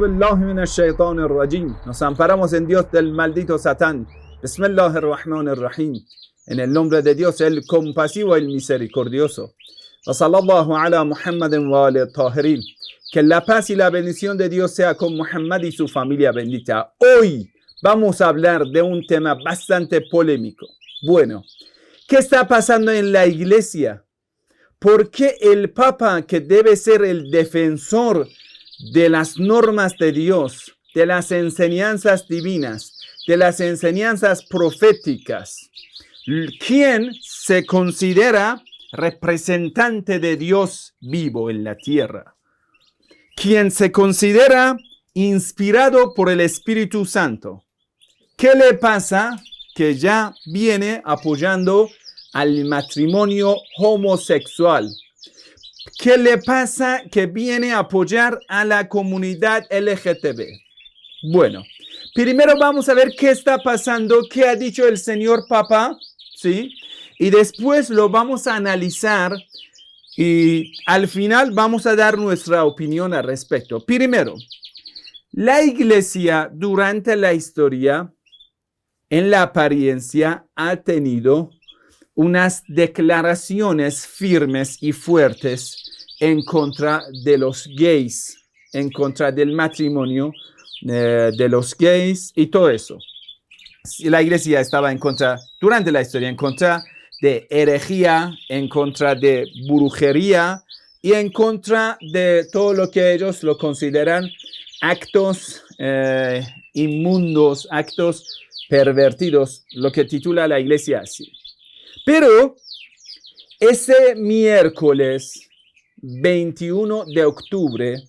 billahi minash shaitanir rajim. Nos amparamos en Dios del maldito Satán. Bismillahirrahmanirrahim. En el nombre de Dios, el compasivo y el misericordioso. Wa sallallahu ala Muhammadin wa ali tahirin. Que la paz y la bendición de Dios sea con Muhammad y su familia bendita. Hoy vamos a hablar de un tema bastante polémico. Bueno, ¿qué está pasando en la iglesia? ¿Por qué el Papa, que debe ser el defensor de las normas de Dios, de las enseñanzas divinas, de las enseñanzas proféticas, quien se considera representante de Dios vivo en la tierra, quien se considera inspirado por el Espíritu Santo, qué le pasa que ya viene apoyando al matrimonio homosexual? ¿Qué le pasa que viene a apoyar a la comunidad LGTB? Bueno, primero vamos a ver qué está pasando, qué ha dicho el señor Papa, ¿sí? Y después lo vamos a analizar y al final vamos a dar nuestra opinión al respecto. Primero, la iglesia durante la historia, en la apariencia, ha tenido unas declaraciones firmes y fuertes en contra de los gays, en contra del matrimonio de los gays y todo eso. La iglesia estaba en contra, durante la historia, en contra de herejía, en contra de brujería y en contra de todo lo que ellos lo consideran actos inmundos, actos pervertidos, lo que titula la iglesia así. Pero ese miércoles 21 de octubre,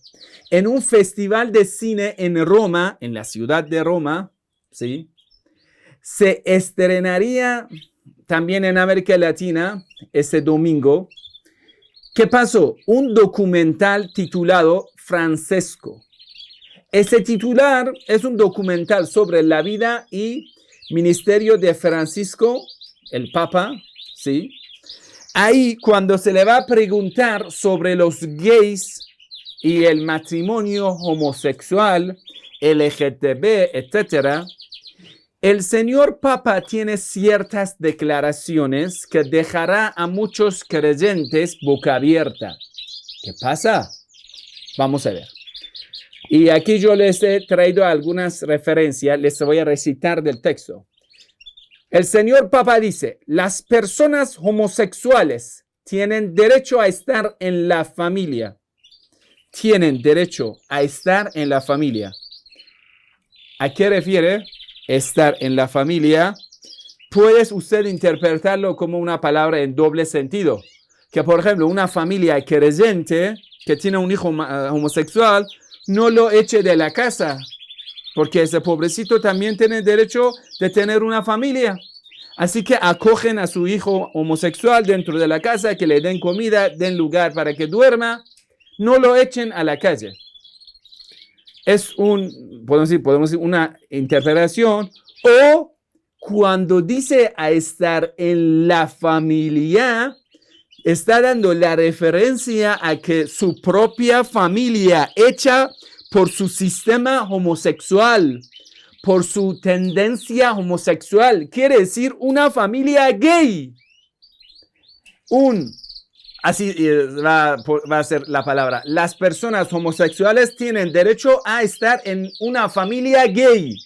en un festival de cine en Roma, en la ciudad de Roma, ¿sí?, se estrenaría también en América Latina ese domingo. ¿Qué pasó? Un documental titulado Francesco. Ese titular es un documental sobre la vida y ministerio de Francisco, el Papa, ¿sí? Ahí, cuando se le va a preguntar sobre los gays y el matrimonio homosexual, LGTB, etc., el señor Papa tiene ciertas declaraciones que dejará a muchos creyentes boca abierta. ¿Qué pasa? Vamos a ver. Y aquí yo les he traído algunas referencias, les voy a recitar del texto. El señor Papa dice: las personas homosexuales tienen derecho a estar en la familia. Tienen derecho a estar en la familia. ¿A qué refiere estar en la familia? Puedes usted interpretarlo como una palabra en doble sentido. Que, por ejemplo, una familia creyente que tiene un hijo homosexual no lo eche de la casa, porque ese pobrecito también tiene derecho de tener una familia. Así que acogen a su hijo homosexual dentro de la casa, que le den comida, den lugar para que duerma, no lo echen a la calle. Es podemos decir, una interpretación. O cuando dice a estar en la familia, está dando la referencia a que su propia familia, hecha por su sistema homosexual, por su tendencia homosexual, quiere decir una familia gay. Así va a ser la palabra. Las personas homosexuales tienen derecho a estar en una familia gay.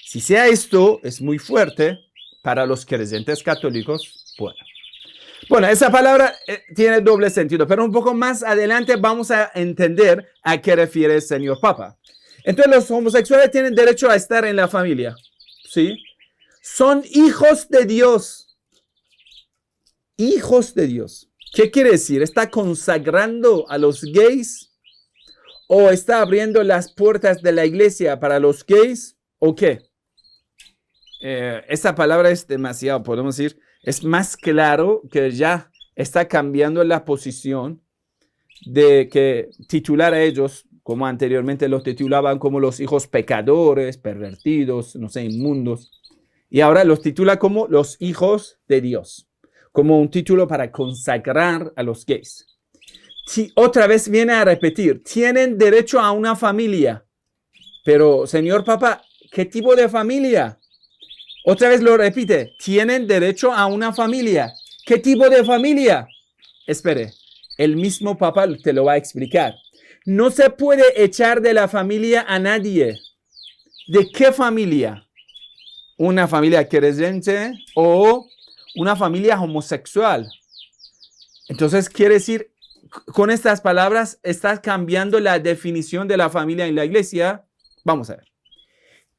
Si sea esto, es muy fuerte para los creyentes católicos. Bueno, esa palabra tiene doble sentido, pero un poco más adelante vamos a entender a qué refiere el señor Papa. Entonces, los homosexuales tienen derecho a estar en la familia, ¿sí? Son hijos de Dios. Hijos de Dios. ¿Qué quiere decir? ¿Está consagrando a los gays? ¿O está abriendo las puertas de la iglesia para los gays? ¿O qué? Esa palabra es demasiado, podemos decir, es más claro que ya está cambiando la posición de que titular a ellos, como anteriormente los titulaban como los hijos pecadores, pervertidos, no sé, inmundos, y ahora los titula como los hijos de Dios, como un título para consagrar a los gays. Otra vez viene a repetir, tienen derecho a una familia. Pero, señor papá, ¿qué tipo de familia? Otra vez lo repite, tienen derecho a una familia. ¿Qué tipo de familia? Espere, el mismo papá te lo va a explicar. No se puede echar de la familia a nadie. ¿De qué familia? ¿Una familia creyente o una familia homosexual? Entonces, quiere decir, con estas palabras, estás cambiando la definición de la familia en la iglesia. Vamos a ver.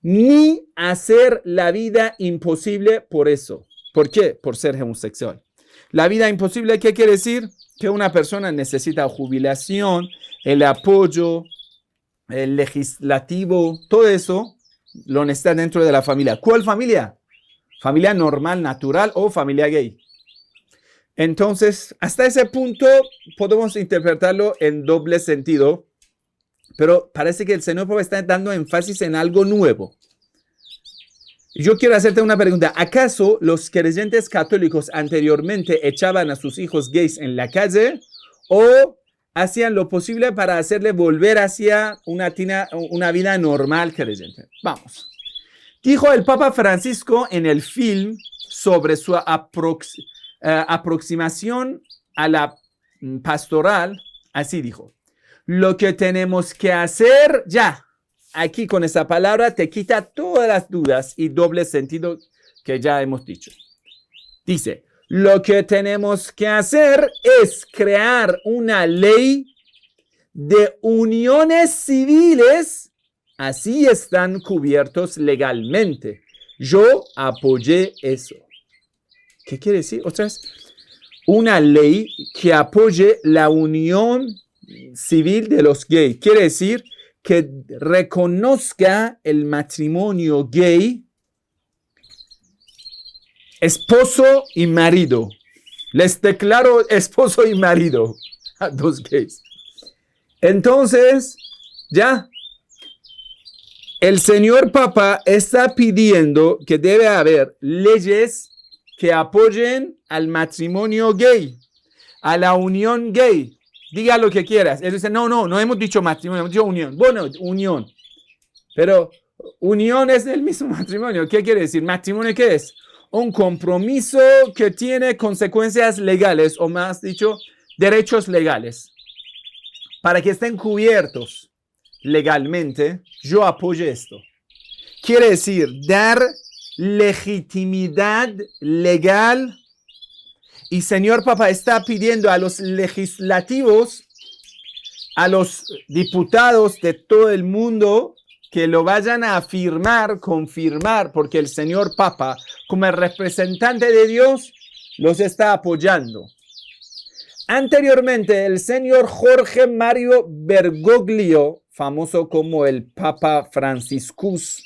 Ni hacer la vida imposible por eso. ¿Por qué? Por ser homosexual. La vida imposible, ¿qué quiere decir? Que una persona necesita jubilación, el apoyo, el legislativo, todo eso lo necesita dentro de la familia. ¿Cuál familia? ¿Familia normal, natural o familia gay? Entonces, hasta ese punto podemos interpretarlo en doble sentido, pero parece que el Señor Pablo está dando énfasis en algo nuevo. Yo quiero hacerte una pregunta. ¿Acaso los creyentes católicos anteriormente echaban a sus hijos gays en la calle o hacían lo posible para hacerle volver hacia una vida normal creyente? Vamos. Dijo el Papa Francisco en el film sobre su aproximación a la pastoral, así dijo. Lo que tenemos que hacer ya. Aquí con esa palabra te quita todas las dudas y doble sentido que ya hemos dicho. Dice, lo que tenemos que hacer es crear una ley de uniones civiles, así están cubiertos legalmente. Yo apoyé eso. ¿Qué quiere decir? Otra vez, una ley que apoye la unión civil de los gays. Quiere decir que reconozca el matrimonio gay, esposo y marido. Les declaro esposo y marido a dos gays. Entonces, ya, el señor Papa está pidiendo que debe haber leyes que apoyen al matrimonio gay, a la unión gay. Diga lo que quieras. Él dice, no hemos dicho matrimonio, hemos dicho unión. Bueno, unión. Pero unión es el mismo matrimonio. ¿Qué quiere decir? ¿Matrimonio qué es? Un compromiso que tiene consecuencias legales, o más dicho, derechos legales. Para que estén cubiertos legalmente, yo apoyo esto. Quiere decir, dar legitimidad legal. Y señor Papa está pidiendo a los legislativos, a los diputados de todo el mundo, que lo vayan a confirmar, porque el señor Papa, como el representante de Dios, los está apoyando. Anteriormente, el señor Jorge Mario Bergoglio, famoso como el Papa Franciscus,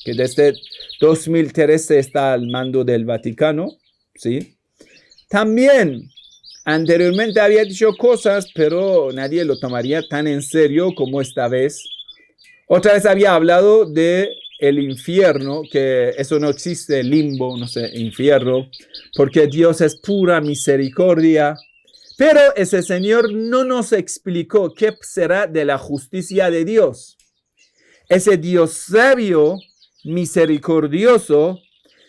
que desde 2013 está al mando del Vaticano, ¿sí? También anteriormente había dicho cosas, pero nadie lo tomaría tan en serio como esta vez. Otra vez había hablado de el infierno, que eso no existe, limbo, no sé, infierno, porque Dios es pura misericordia. Pero ese señor no nos explicó qué será de la justicia de Dios. Ese Dios sabio, misericordioso,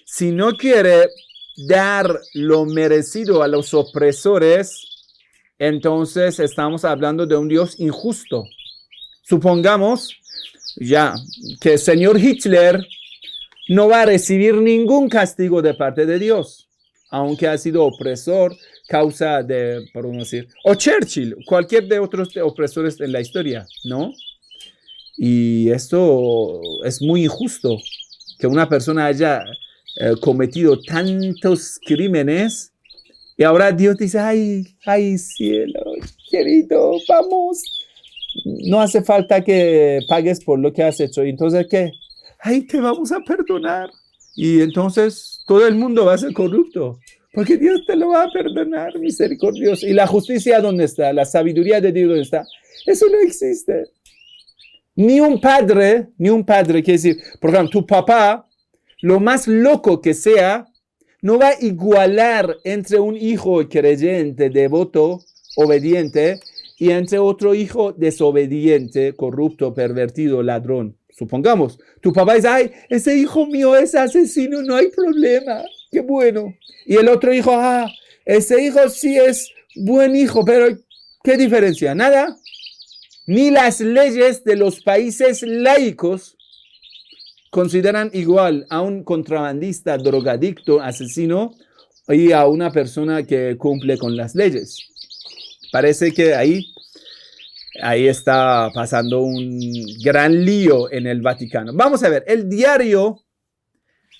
si no quiere dar lo merecido a los opresores, entonces estamos hablando de un Dios injusto. Supongamos ya que el señor Hitler no va a recibir ningún castigo de parte de Dios, aunque ha sido opresor, causa de, por decir, o Churchill, cualquier de otros opresores en la historia, ¿no? Y esto es muy injusto, que una persona haya cometido tantos crímenes y ahora Dios dice, ay cielo, querido, vamos, no hace falta que pagues por lo que has hecho. Y entonces, ¿qué? Ay, te vamos a perdonar. Y entonces todo el mundo va a ser corrupto, porque Dios te lo va a perdonar, misericordioso. ¿Y la justicia dónde está? ¿La sabiduría de Dios dónde está? Eso no existe. Ni un padre, quiere decir, por ejemplo, tu papá, lo más loco que sea, no va a igualar entre un hijo creyente, devoto, obediente, y entre otro hijo desobediente, corrupto, pervertido, ladrón. Supongamos, tu papá dice, ay, ese hijo mío es asesino, no hay problema, qué bueno. Y el otro hijo, ese hijo sí es buen hijo, pero ¿qué diferencia? Nada. Ni las leyes de los países laicos consideran igual a un contrabandista, drogadicto, asesino y a una persona que cumple con las leyes. Parece que ahí está pasando un gran lío en el Vaticano. Vamos a ver, el diario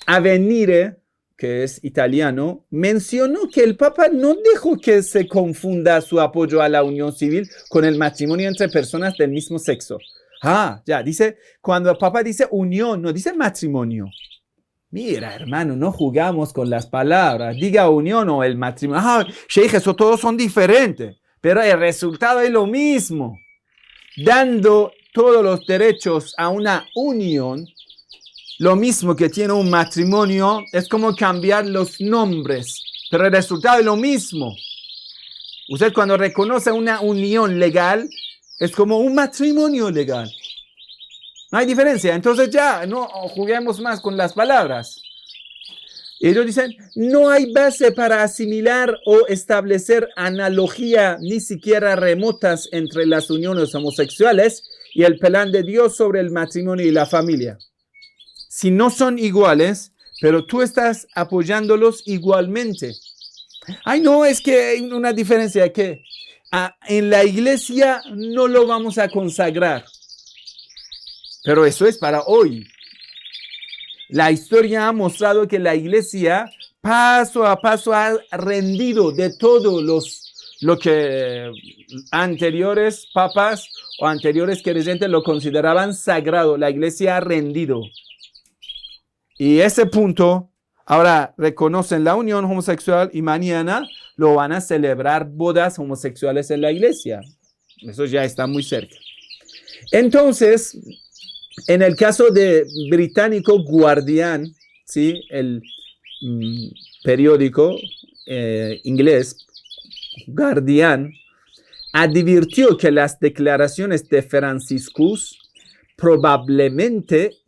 Avvenire, que es italiano, mencionó que el Papa no dejó que se confunda su apoyo a la unión civil con el matrimonio entre personas del mismo sexo. Ya, dice, cuando el Papa dice unión, no dice matrimonio. Mira, hermano, no jugamos con las palabras. Diga unión o el matrimonio. Sheikh, eso todos son diferentes, pero el resultado es lo mismo. Dando todos los derechos a una unión, lo mismo que tiene un matrimonio, es como cambiar los nombres, pero el resultado es lo mismo. Usted cuando reconoce una unión legal, es como un matrimonio legal. No hay diferencia. Entonces ya, no juguemos más con las palabras. Ellos dicen, no hay base para asimilar o establecer analogía ni siquiera remotas entre las uniones homosexuales y el plan de Dios sobre el matrimonio y la familia. Si no son iguales, pero tú estás apoyándolos igualmente. Ay, no, es que hay una diferencia que en la iglesia no lo vamos a consagrar. Pero eso es para hoy. La historia ha mostrado que la iglesia paso a paso ha rendido de todo lo que anteriores papas o anteriores creyentes lo consideraban sagrado. La iglesia ha rendido. Y ese punto, ahora reconocen la unión homosexual y mañana lo van a celebrar bodas homosexuales en la iglesia. Eso ya está muy cerca. Entonces, en el caso de británico Guardian, ¿sí? El periódico inglés, Guardian, advirtió que las declaraciones de Franciscus probablemente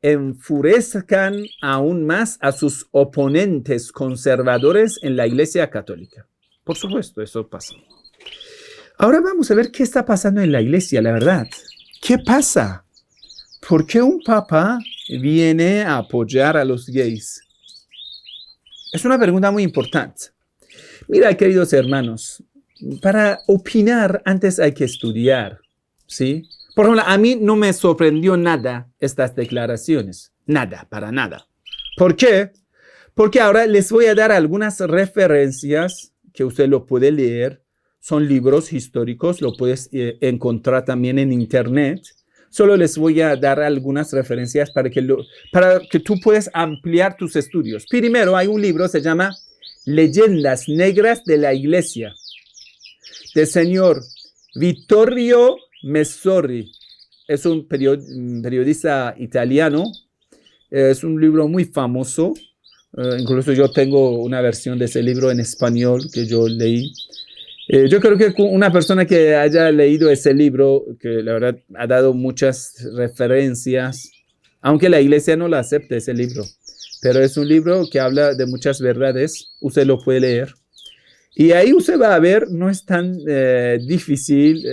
enfurezcan aún más a sus oponentes conservadores en la Iglesia Católica. Por supuesto, eso pasa. Ahora vamos a ver qué está pasando en la Iglesia, la verdad. ¿Qué pasa? ¿Por qué un papa viene a apoyar a los gays? Es una pregunta muy importante. Mira, queridos hermanos, para opinar antes hay que estudiar, ¿sí? Por ejemplo, a mí no me sorprendió nada estas declaraciones. Nada, para nada. ¿Por qué? Porque ahora les voy a dar algunas referencias que usted lo puede leer. Son libros históricos, lo puedes encontrar también en internet. Solo les voy a dar algunas referencias para que tú puedas ampliar tus estudios. Primero, hay un libro, se llama Leyendas Negras de la Iglesia, del señor Vittorio Messori. Es un periodista italiano. Es un libro muy famoso. Incluso yo tengo una versión de ese libro en español que yo leí. Yo creo que una persona que haya leído ese libro, que la verdad ha dado muchas referencias, aunque la iglesia no lo acepte ese libro, pero es un libro que habla de muchas verdades, usted lo puede leer. Y ahí usted va a ver, no es tan difícil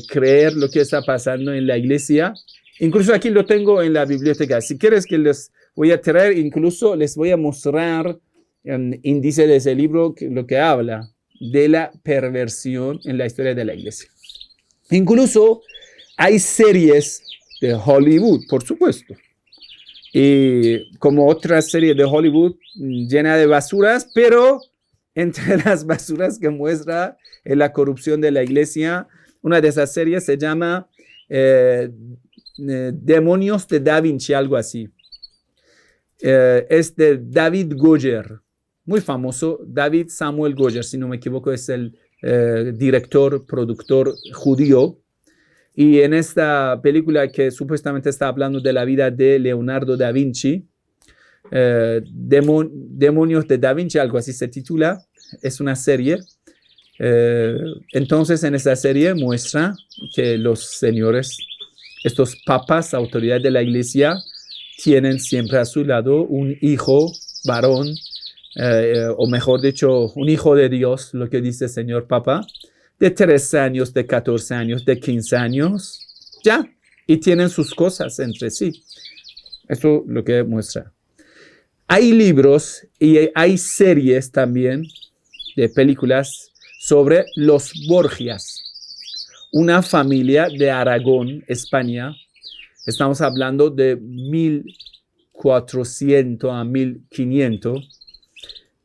creer lo que está pasando en la iglesia. Incluso aquí lo tengo en la biblioteca. Si quieres que les voy a traer, incluso les voy a mostrar un índice de ese libro, lo que habla de la perversión en la historia de la iglesia. Incluso hay series de Hollywood, por supuesto. Y como otras series de Hollywood llena de basuras, pero entre las basuras que muestra la corrupción de la iglesia, una de esas series se llama Demonios de Da Vinci, algo así. Es de David Goyer. Muy famoso, David Samuel Goyer, si no me equivoco, es el director, productor judío. Y en esta película que supuestamente está hablando de la vida de Leonardo da Vinci, Demonios de Da Vinci, algo así se titula, es una serie. Entonces, en esta serie muestra que los señores, estos papas, autoridades de la iglesia, tienen siempre a su lado un hijo varón, o mejor dicho, un hijo de Dios, lo que dice el señor Papa, de 13 años, de 14 años, de 15 años, ya, y tienen sus cosas entre sí. Eso es lo que muestra. Hay libros y hay series también de películas sobre los Borgias, una familia de Aragón, España. Estamos hablando de 1400 a 1500,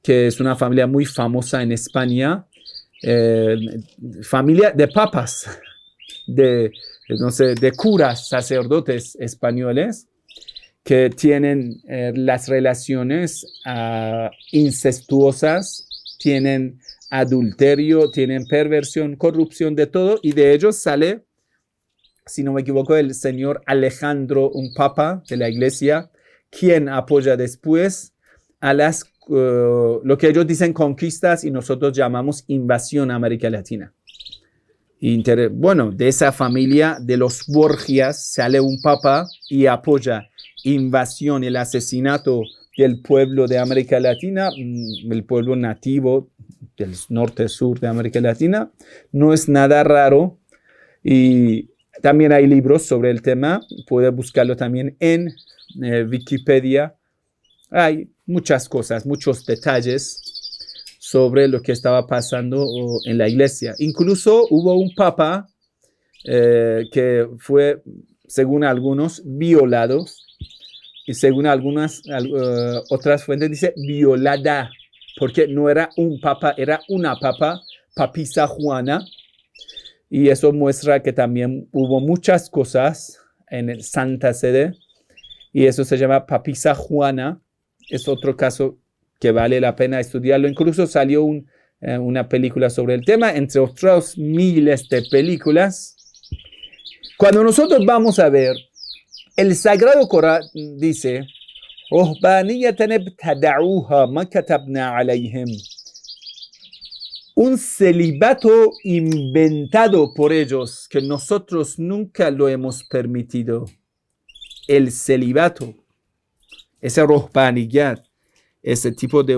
que es una familia muy famosa en España, familia de papas, de curas, sacerdotes españoles, que tienen las relaciones incestuosas, tienen adulterio, tienen perversión, corrupción, de todo, y de ellos sale, si no me equivoco, el señor Alejandro, un papa de la iglesia, quien apoya después a lo que ellos dicen conquistas y nosotros llamamos invasión a América Latina. Bueno, de esa familia de los Borgias sale un papa y apoya invasión, el asesinato del pueblo de América Latina, el pueblo nativo del norte-sur de América Latina. No es nada raro, y también hay libros sobre el tema, puede buscarlo también en Wikipedia. Hay muchas cosas, muchos detalles sobre lo que estaba pasando en la iglesia. Incluso hubo un papa que fue, según algunos, violado, y según algunas otras fuentes dice violada, porque no era un papa, era una papa, Papisa Juana, y eso muestra que también hubo muchas cosas en el Santa Sede, y eso se llama Papisa Juana. Es otro caso que vale la pena estudiarlo. Incluso salió una película sobre el tema, entre otros miles de películas. Cuando nosotros vamos a ver, el Sagrado Corán dice, un celibato inventado por ellos, que nosotros nunca lo hemos permitido. El celibato, ese rohbaniyat, ese tipo de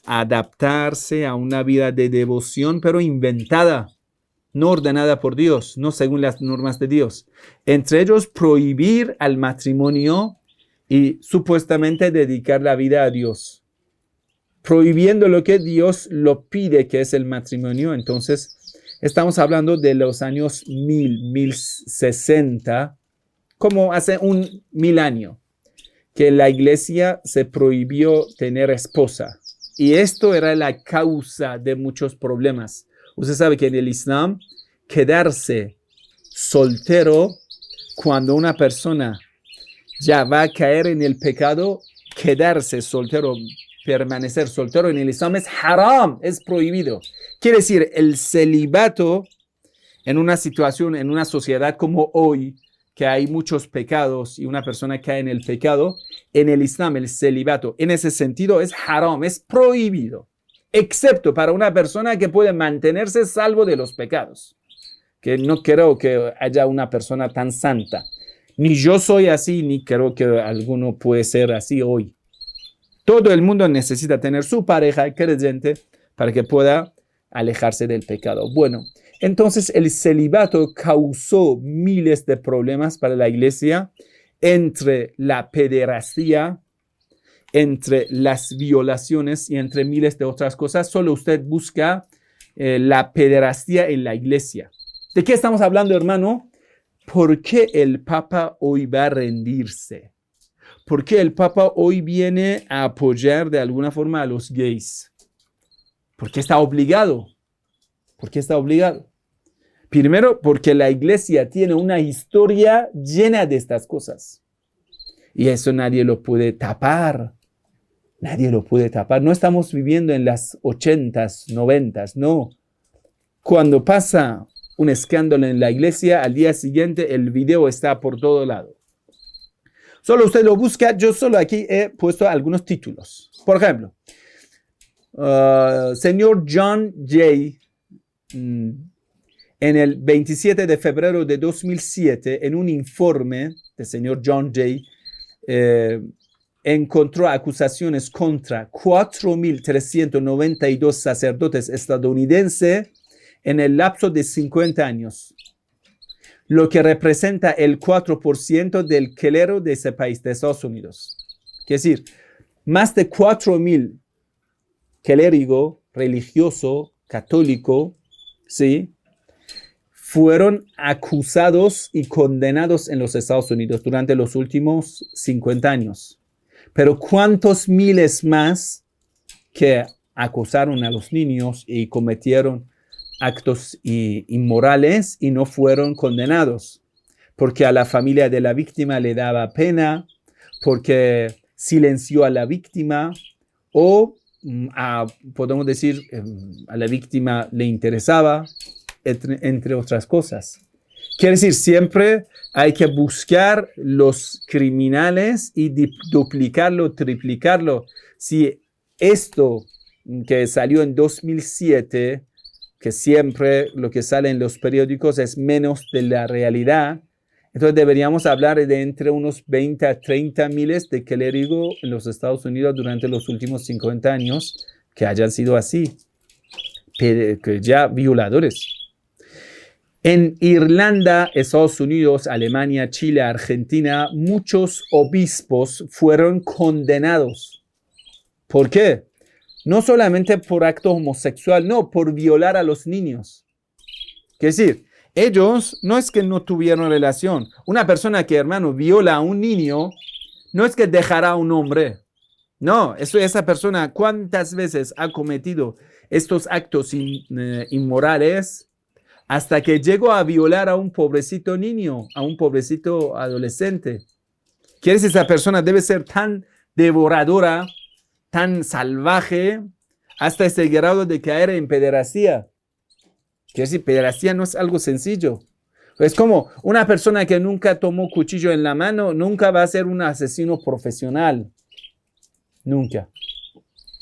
adaptarse a una vida de devoción, pero inventada, no ordenada por Dios, no según las normas de Dios. Entre ellos, prohibir al matrimonio y supuestamente dedicar la vida a Dios, prohibiendo lo que Dios lo pide, que es el matrimonio. Entonces, estamos hablando de los años 1060, como hace 1000 años, que la iglesia se prohibió tener esposa. Y esto era la causa de muchos problemas. Usted sabe que en el Islam, quedarse soltero cuando una persona ya va a caer en el pecado, quedarse soltero, permanecer soltero en el Islam es haram, es prohibido. Quiere decir, el celibato en una situación, en una sociedad como hoy, que hay muchos pecados y una persona cae en el pecado, en el Islam el celibato en ese sentido es haram, es prohibido, excepto para una persona que puede mantenerse salvo de los pecados, que no creo que haya una persona tan santa, ni yo soy así, ni creo que alguno puede ser así hoy. Todo el mundo necesita tener su pareja creyente para que pueda alejarse del pecado. Bueno, entonces el celibato causó miles de problemas para la iglesia, entre la pederastía, entre las violaciones y entre miles de otras cosas. Solo usted busca la pederastía en la iglesia. ¿De qué estamos hablando, hermano? ¿Por qué el Papa hoy va a rendirse? ¿Por qué el Papa hoy viene a apoyar de alguna forma a los gays? ¿Por qué está obligado? ¿Por qué está obligado? Primero, porque la iglesia tiene una historia llena de estas cosas. Y eso nadie lo puede tapar. Nadie lo puede tapar. No estamos viviendo en las 80s, 90s, no. Cuando pasa un escándalo en la iglesia, al día siguiente el video está por todo lado. Solo usted lo busca. Yo solo aquí he puesto algunos títulos. Por ejemplo, señor John Jay, en el 27 de febrero de 2007, en un informe del señor John Jay, encontró acusaciones contra 4.392 sacerdotes estadounidenses en el lapso de 50 años, lo que representa el 4% del clero de ese país, de Estados Unidos. Es decir, más de 4.000 clérigo, religioso, católico, ¿sí?, fueron acusados y condenados en los Estados Unidos durante los últimos 50 años. Pero ¿cuántos miles más que acusaron a los niños y cometieron actos inmorales y no fueron condenados? Porque a la familia de la víctima le daba pena, porque silenció a la víctima o podemos decir, a la víctima le interesaba, entre otras cosas. Quiere decir, siempre hay que buscar los criminales y duplicarlo, triplicarlo. Si esto que salió en 2007, que siempre lo que sale en los periódicos es menos de la realidad, entonces deberíamos hablar de entre unos 20 a 30 miles de clérigos en los Estados Unidos durante los últimos 50 años que hayan sido así, que ya violadores. En Irlanda, Estados Unidos, Alemania, Chile, Argentina, muchos obispos fueron condenados. ¿Por qué? No solamente por acto homosexual, no, por violar a los niños. Es decir, ellos no es que no tuvieron relación. Una persona que, hermano, viola a un niño, no es que dejará a un hombre. No, esa persona, ¿cuántas veces ha cometido estos actos inmorales hasta que llegó a violar a un pobrecito niño, a un pobrecito adolescente? Quiere decir, esa persona debe ser tan devoradora, tan salvaje, hasta ese grado de caer en pederastía. Quiere decir, pederastía no es algo sencillo. Es como una persona que nunca tomó cuchillo en la mano, nunca va a ser un asesino profesional. Nunca.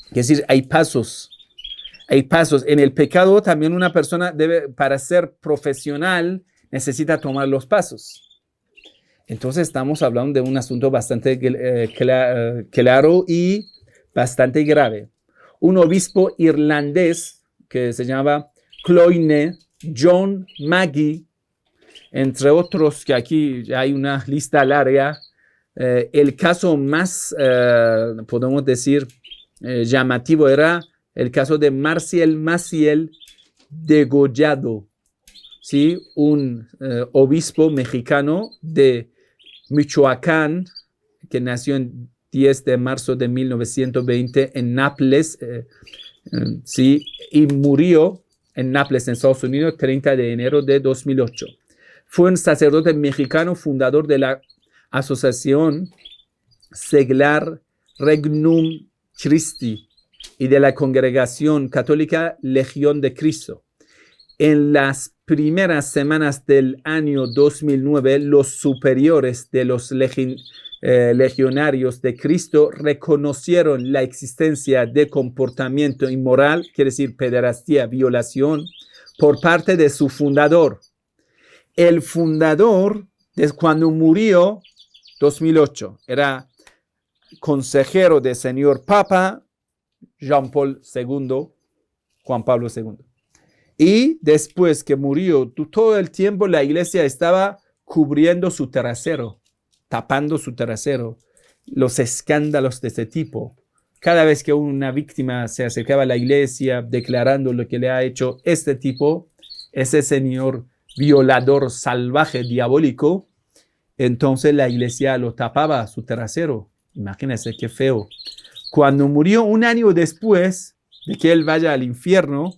Quiere decir, hay pasos. Hay pasos. En el pecado también una persona debe, para ser profesional, necesita tomar los pasos. Entonces estamos hablando de un asunto bastante claro y bastante grave. Un obispo irlandés que se llamaba Cloyne John Maggie, entre otros, que aquí ya hay una lista larga, el caso más, podemos decir, llamativo era el caso de Marcial Maciel degollado, ¿sí? Un obispo mexicano de Michoacán que nació en 10 de marzo de 1920 en Nápoles, ¿sí? Y murió en Nápoles, en Estados Unidos, 30 de enero de 2008. Fue un sacerdote mexicano, fundador de la Asociación Seglar Regnum Christi y de la Congregación Católica Legión de Cristo. En las primeras semanas del año 2009, los superiores de los legionarios de Cristo reconocieron la existencia de comportamiento inmoral, quiere decir pederastía, violación, por parte de su fundador. El fundador, desde cuando murió, 2008, era consejero del señor Papa Juan Pablo II. Y después que murió, todo el tiempo la iglesia estaba cubriendo su trasero, tapando su trasero, los escándalos de ese tipo. Cada vez que una víctima se acercaba a la iglesia declarando lo que le ha hecho este tipo, ese señor violador salvaje, diabólico, entonces la iglesia lo tapaba su trasero. Imagínense qué feo. Cuando murió un año después de que él vaya al infierno,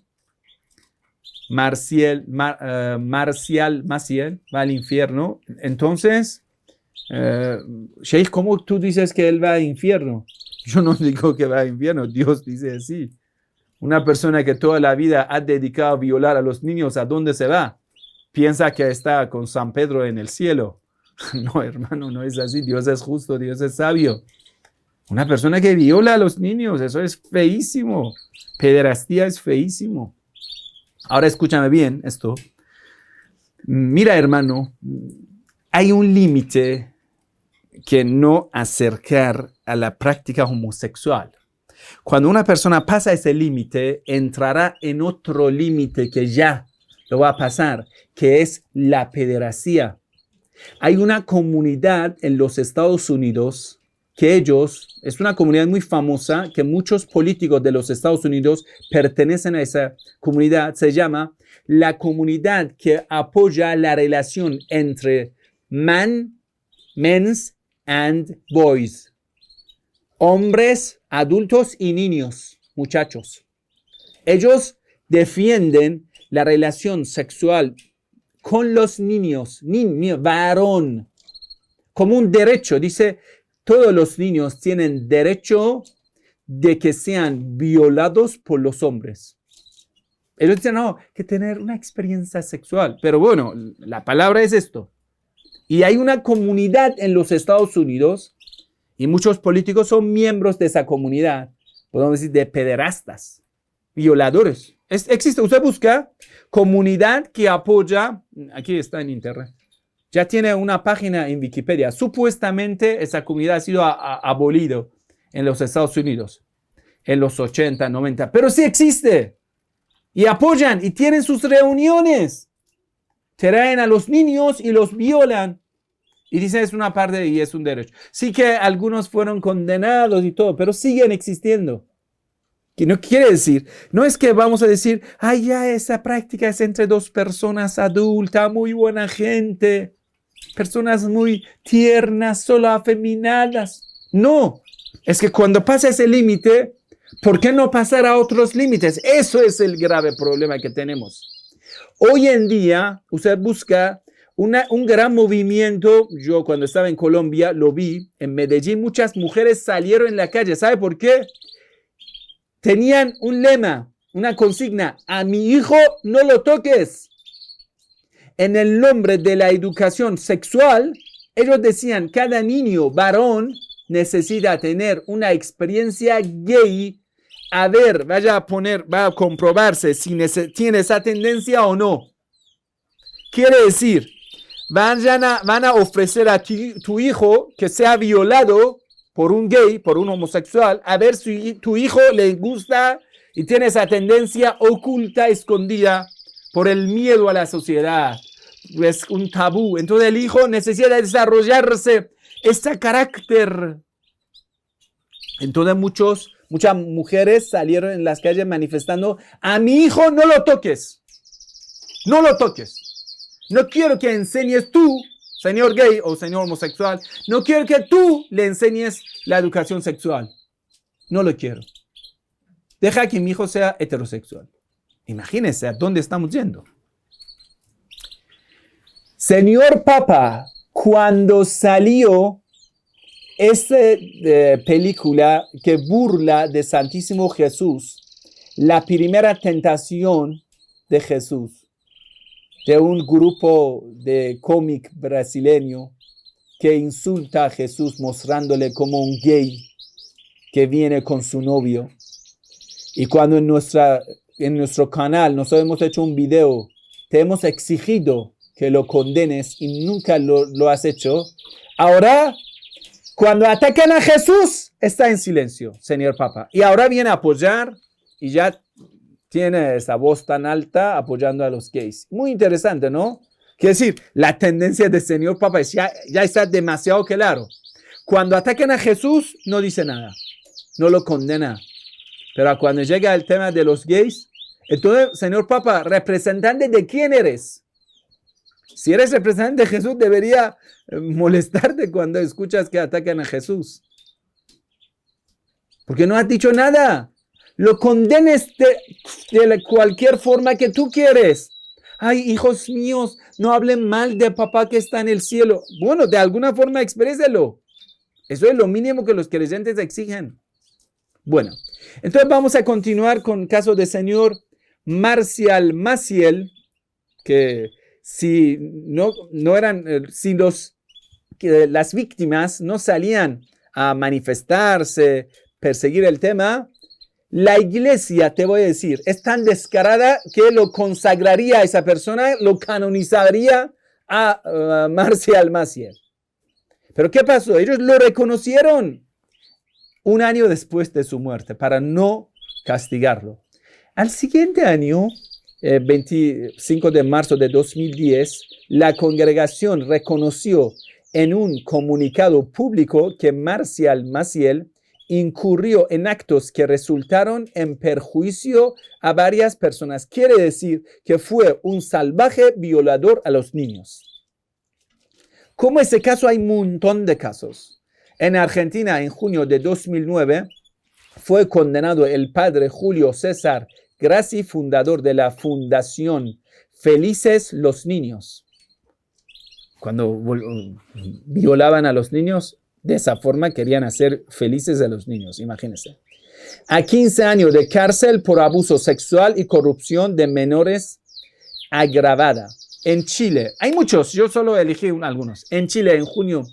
Marcial Maciel va al infierno. Entonces, Sheikh, ¿cómo tú dices que él va al infierno? Yo no digo que va al infierno, Dios dice así. Una persona que toda la vida ha dedicado a violar a los niños, ¿a dónde se va? Piensa que está con San Pedro en el cielo. No, hermano, no es así. Dios es justo, Dios es sabio. Una persona que viola a los niños, eso es feísimo. Pederastía es feísimo. Ahora escúchame bien esto. Mira, hermano, hay un límite que no acercar a la práctica homosexual. Cuando una persona pasa ese límite, entrará en otro límite que ya lo va a pasar, que es la pederastía. Hay una comunidad en los Estados Unidos que es una comunidad muy famosa, que muchos políticos de los Estados Unidos pertenecen a esa comunidad. Se llama la comunidad que apoya la relación entre men's and boys. Hombres, adultos y niños, muchachos. Ellos defienden la relación sexual con los niños, varón, como un derecho. Dice, todos los niños tienen derecho de que sean violados por los hombres. Ellos dicen, no, que tener una experiencia sexual. Pero bueno, la palabra es esto. Y hay una comunidad en los Estados Unidos, y muchos políticos son miembros de esa comunidad, podemos decir, de pederastas, violadores. Existe, usted busca comunidad que apoya, aquí está en internet, ya tiene una página en Wikipedia. Supuestamente esa comunidad ha sido abolido en los Estados Unidos en los 80, 90, pero sí existe. Y apoyan y tienen sus reuniones. Traen a los niños y los violan. Y dicen es una parte y es un derecho. Sí que algunos fueron condenados y todo, pero siguen existiendo. Que no quiere decir, no es que vamos a decir, ay, ya esa práctica es entre dos personas adultas, muy buena gente, personas muy tiernas, solo afeminadas. No, es que cuando pasa ese límite, ¿por qué no pasar a otros límites? Eso es el grave problema que tenemos. Hoy en día, usted busca un gran movimiento. Yo cuando estaba en Colombia lo vi, en Medellín muchas mujeres salieron en la calle. ¿Sabe por qué? Tenían un lema, una consigna: a mi hijo no lo toques. En el nombre de la educación sexual, ellos decían, cada niño varón necesita tener una experiencia gay. A ver, va a comprobarse si tiene esa tendencia o no. Quiere decir, van a ofrecer a tu hijo que sea violado por un gay, por un homosexual, a ver si tu hijo le gusta y tiene esa tendencia oculta, escondida, por el miedo a la sociedad. Es un tabú. Entonces el hijo necesita desarrollarse este carácter. Entonces muchas mujeres salieron en las calles manifestando, a mi hijo no lo toques. No lo toques. No quiero que enseñes tú, señor gay o señor homosexual, no quiero que tú le enseñes la educación sexual. No lo quiero. Deja que mi hijo sea heterosexual. Imagínense a dónde estamos yendo. Señor Papa, cuando salió esta película que burla de Santísimo Jesús, la primera tentación de Jesús, de un grupo de cómic brasileño que insulta a Jesús mostrándole como un gay que viene con su novio. Y cuando en nuestro canal nosotros hemos hecho un video, te hemos exigido que lo condenes y nunca lo has hecho. Ahora, cuando atacan a Jesús, está en silencio, señor Papa. Y ahora viene a apoyar y ya tiene esa voz tan alta apoyando a los gays. Muy interesante, ¿no? Quiere decir, la tendencia del señor Papa ya está demasiado claro. Cuando atacan a Jesús, no dice nada. No lo condena. Pero cuando llega el tema de los gays, entonces, señor Papa, ¿representante de quién eres? Si eres representante de Jesús, debería molestarte cuando escuchas que atacan a Jesús. Porque no has dicho nada. Lo condenes de cualquier forma que tú quieres. Ay, hijos míos, no hablen mal de papá que está en el cielo. Bueno, de alguna forma expréselo. Eso es lo mínimo que los creyentes exigen. Bueno, entonces vamos a continuar con el caso del señor Marcial Maciel, que si las víctimas no salían a manifestarse, perseguir el tema, La iglesia, te voy a decir, es tan descarada que lo consagraría a esa persona, lo canonizaría a Marcial Maciel. Pero ¿qué pasó? Ellos lo reconocieron un año después de su muerte para no castigarlo. Al siguiente año, 25 de marzo de 2010, la congregación reconoció en un comunicado público que Marcial Maciel incurrió en actos que resultaron en perjuicio a varias personas. Quiere decir que fue un salvaje violador a los niños. Como ese caso, hay un montón de casos. En Argentina, en junio de 2009, fue condenado el padre Julio César Grassi, fundador de la Fundación Felices los Niños. Cuando violaban a los niños, de esa forma querían hacer felices a los niños, imagínense. A 15 años de cárcel por abuso sexual y corrupción de menores agravada. En Chile, hay muchos, yo solo elegí algunos. En Chile, en junio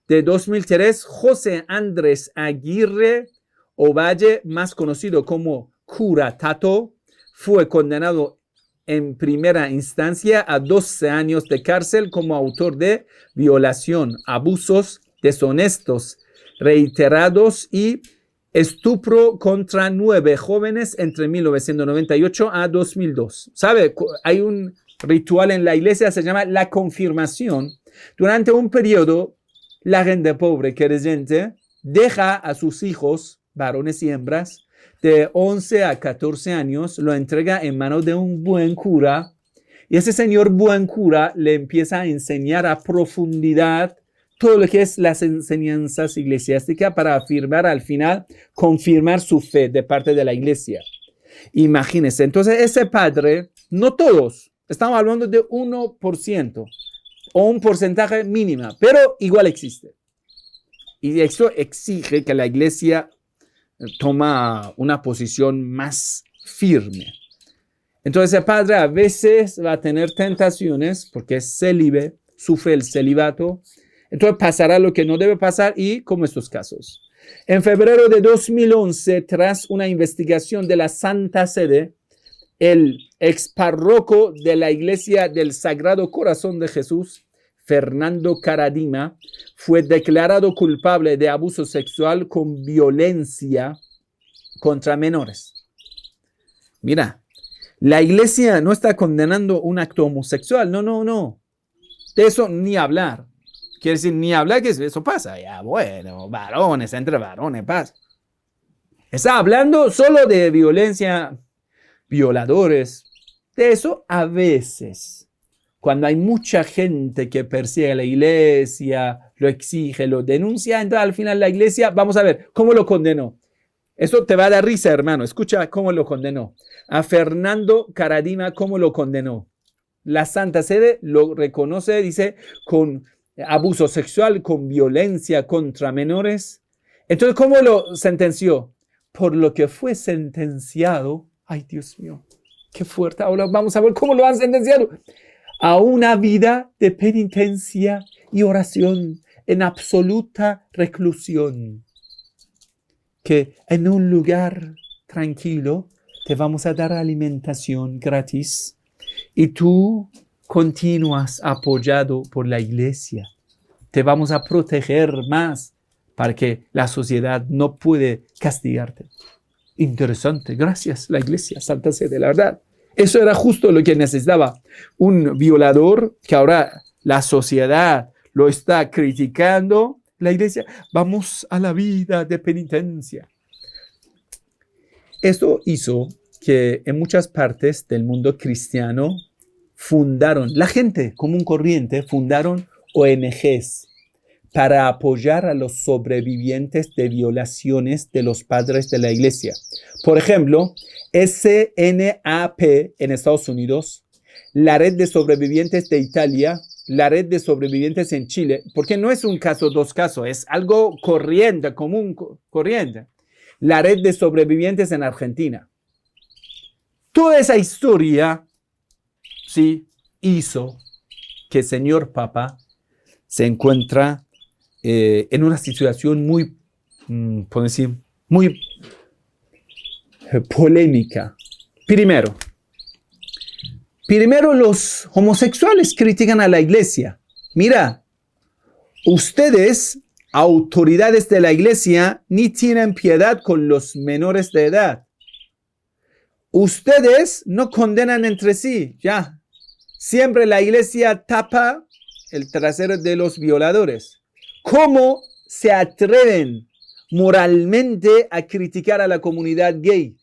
de 2003, José Andrés Aguirre Ovalle, más conocido como Cura Tato, fue condenado en primera instancia a 12 años de cárcel como autor de violación, abusos deshonestos, reiterados y estupro contra 9 jóvenes entre 1998 a 2002. ¿Sabe? Hay un ritual en la iglesia, se llama la confirmación. Durante un periodo, la gente pobre creyente deja a sus hijos, varones y hembras, de 11 a 14 años, lo entrega en manos de un buen cura, y ese señor buen cura le empieza a enseñar a profundidad todo lo que es las enseñanzas eclesiásticas para afirmar al final, confirmar su fe de parte de la iglesia. Imagínense, entonces ese padre, no todos, estamos hablando de 1% o un porcentaje mínimo, pero igual existe. Y eso exige que la iglesia toma una posición más firme. Entonces el padre a veces va a tener tentaciones porque es célibe, sufre el celibato. Entonces pasará lo que no debe pasar y como estos casos. En febrero de 2011, tras una investigación de la Santa Sede, el expárroco de la Iglesia del Sagrado Corazón de Jesús, Fernando Caradima, fue declarado culpable de abuso sexual con violencia contra menores. Mira, la Iglesia no está condenando un acto homosexual, no. De eso ni hablar. Quiere decir, ni hablar que eso pasa. Ya, bueno, varones, entre varones pasa. Está hablando solo de violencia, violadores. De eso a veces, cuando hay mucha gente que persigue a la iglesia, lo exige, lo denuncia, entonces al final la iglesia, vamos a ver, ¿cómo lo condenó? Eso te va a dar risa, hermano. Escucha cómo lo condenó. A Fernando Caradima, ¿cómo lo condenó? La Santa Sede lo reconoce, dice, con abuso sexual, con violencia contra menores. Entonces, ¿cómo lo sentenció? Por lo que fue sentenciado. Ay, Dios mío, qué fuerte. Ahora vamos a ver cómo lo han sentenciado. A una vida de penitencia y oración en absoluta reclusión. Que en un lugar tranquilo te vamos a dar alimentación gratis y tú continúas apoyado por la iglesia. Te vamos a proteger más para que la sociedad no puede castigarte. Interesante, gracias la iglesia, Santa Sede, la verdad. Eso era justo lo que necesitaba. Un violador que ahora la sociedad lo está criticando. La iglesia, vamos a la vida de penitencia. Esto hizo que en muchas partes del mundo cristiano la gente común corriente fundaron ONGs para apoyar a los sobrevivientes de violaciones de los padres de la iglesia. Por ejemplo, SNAP en Estados Unidos, la Red de Sobrevivientes de Italia, la Red de Sobrevivientes en Chile, porque no es un caso, dos casos, es algo corriente, común, corriente. La Red de Sobrevivientes en Argentina. Toda esa historia, sí, hizo que el señor Papa se encuentra en una situación muy, puedo decir, muy polémica. Primero, los homosexuales critican a la iglesia. Mira, ustedes, autoridades de la iglesia, ni tienen piedad con los menores de edad. Ustedes no condenan entre sí, ya. Siempre la iglesia tapa el trasero de los violadores. ¿Cómo se atreven moralmente a criticar a la comunidad gay?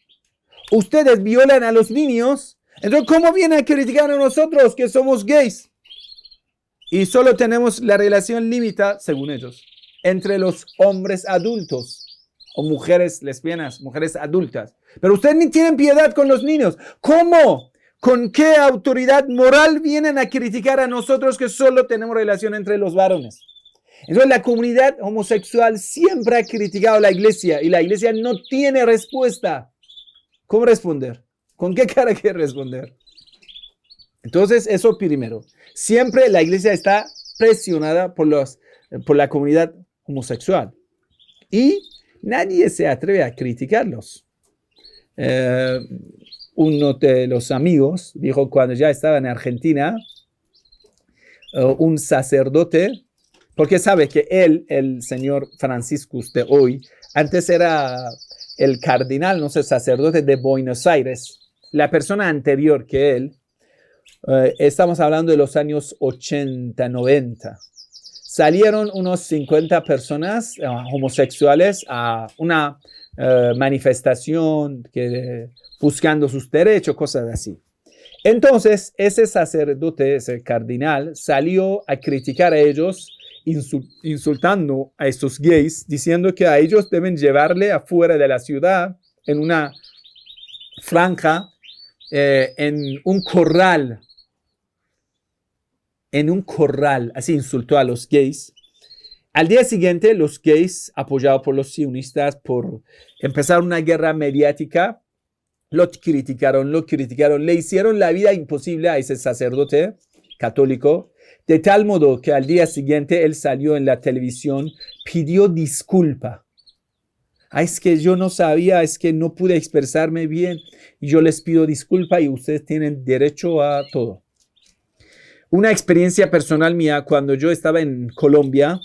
Ustedes violan a los niños, entonces ¿cómo vienen a criticar a nosotros que somos gays? Y solo tenemos la relación limitada, según ellos, entre los hombres adultos o mujeres lesbianas, mujeres adultas. Pero ustedes ni tienen piedad con los niños. ¿Cómo? ¿Con qué autoridad moral vienen a criticar a nosotros que solo tenemos relación entre los varones? Entonces la comunidad homosexual siempre ha criticado a la iglesia y la iglesia no tiene respuesta. ¿Cómo responder? ¿Con qué cara quiere responder? Entonces eso primero. Siempre la iglesia está presionada por la comunidad homosexual y nadie se atreve a criticarlos. Uno de los amigos dijo cuando ya estaba en Argentina, un sacerdote, porque sabe que él, el señor Franciscus de hoy, antes era el cardenal, no sé, sacerdote de Buenos Aires. La persona anterior que él, estamos hablando de los años 80, 90. Salieron unos 50 personas homosexuales a una manifestación buscando sus derechos, cosas así. Entonces, ese sacerdote, ese cardenal, salió a criticar a ellos, insultando a estos gays, diciendo que a ellos deben llevarle afuera de la ciudad, en una franja, en un corral. Así insultó a los gays. Al día siguiente, los gays, apoyados por los sionistas, por empezar una guerra mediática, lo criticaron, le hicieron la vida imposible a ese sacerdote católico, de tal modo que al día siguiente él salió en la televisión, pidió disculpa. Es que yo no sabía, es que no pude expresarme bien, y yo les pido disculpa y ustedes tienen derecho a todo. Una experiencia personal mía, cuando yo estaba en Colombia,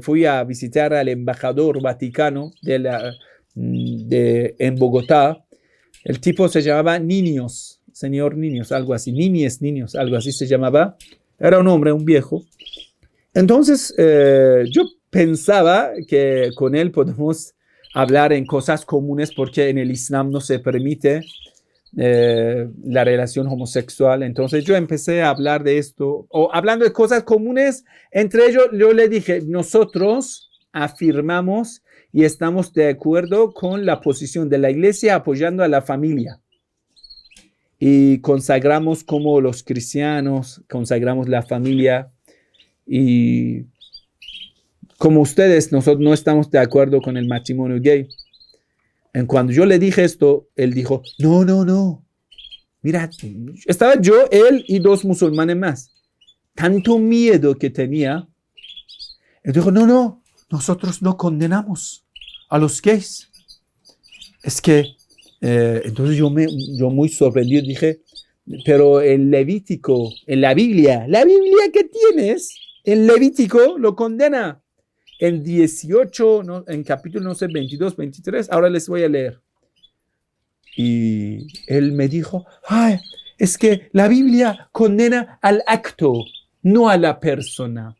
fui a visitar al embajador vaticano en Bogotá. El tipo se llamaba señor Niños, algo así, Niños, algo así se llamaba. Era un hombre, un viejo. Entonces, yo pensaba que con él podemos hablar en cosas comunes porque en el Islam no se permite la relación homosexual. Entonces yo empecé a hablar de esto, o hablando de cosas comunes. Entre ellos, yo le dije, nosotros afirmamos y estamos de acuerdo con la posición de la iglesia apoyando a la familia. Y consagramos como los cristianos, consagramos la familia. Y como ustedes, nosotros no estamos de acuerdo con el matrimonio gay. Y cuando yo le dije esto, él dijo, no. Mira, estaba yo, él y 2 musulmanes más. Tanto miedo que tenía. Él dijo, no, nosotros no condenamos a los gays. Es que, entonces yo muy sorprendido dije, pero en Levítico, en la Biblia que tienes, en Levítico lo condena. En 18, ¿no? En capítulo, no sé, 22, 23, ahora les voy a leer. Y él me dijo, es que la Biblia condena al acto, no a la persona.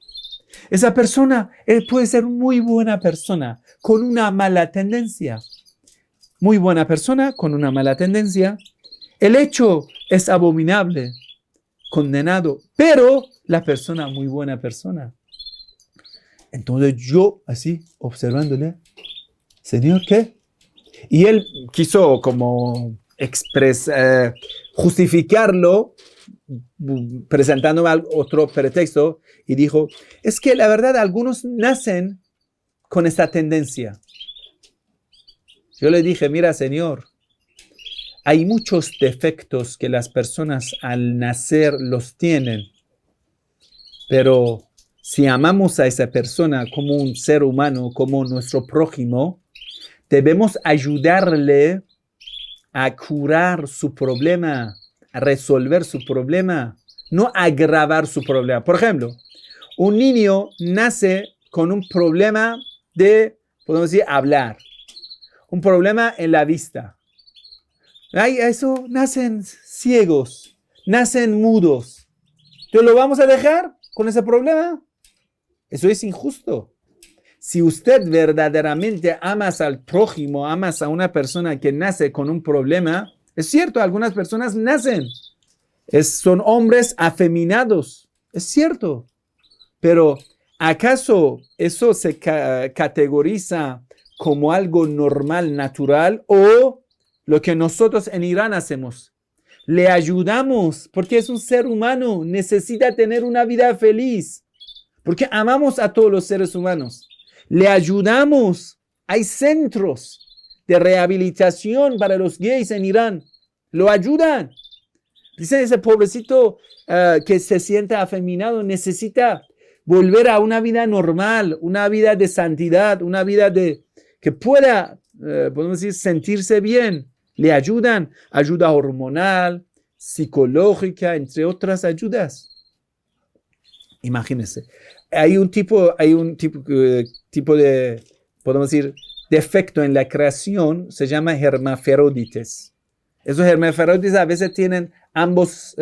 Esa persona puede ser muy buena persona, con una mala tendencia. Muy buena persona, con una mala tendencia. El hecho es abominable, condenado, pero la persona, muy buena persona. Entonces yo, así, observándole, Señor, ¿qué? Y él quiso como justificarlo, presentándome otro pretexto, y dijo, es que la verdad algunos nacen con esta tendencia. Yo le dije, mira, Señor, hay muchos defectos que las personas al nacer los tienen, pero si amamos a esa persona como un ser humano, como nuestro prójimo, debemos ayudarle a curar su problema, a resolver su problema, no a agravar su problema. Por ejemplo, un niño nace con un problema de, podemos decir, hablar, un problema en la vista. Ay, eso nacen ciegos, nacen mudos. ¿Entonces lo vamos a dejar con ese problema? Eso es injusto. Si usted verdaderamente amas al prójimo, amas a una persona que nace con un problema, es cierto, algunas personas nacen, son hombres afeminados, es cierto, pero ¿acaso eso se categoriza como algo normal, natural, o lo que nosotros en Irán hacemos? Le ayudamos porque es un ser humano, necesita tener una vida feliz, porque amamos a todos los seres humanos. Le ayudamos. Hay centros de rehabilitación para los gays en Irán. Lo ayudan. Dicen, ese pobrecito que se siente afeminado necesita volver a una vida normal, una vida de santidad, una vida que pueda, podemos decir, sentirse bien. Le ayudan, ayuda hormonal, psicológica, entre otras ayudas. Imagínense, hay un tipo de, podemos decir, defecto en la creación, se llama hermafrodites. Esos hermafrodites a veces tienen ambos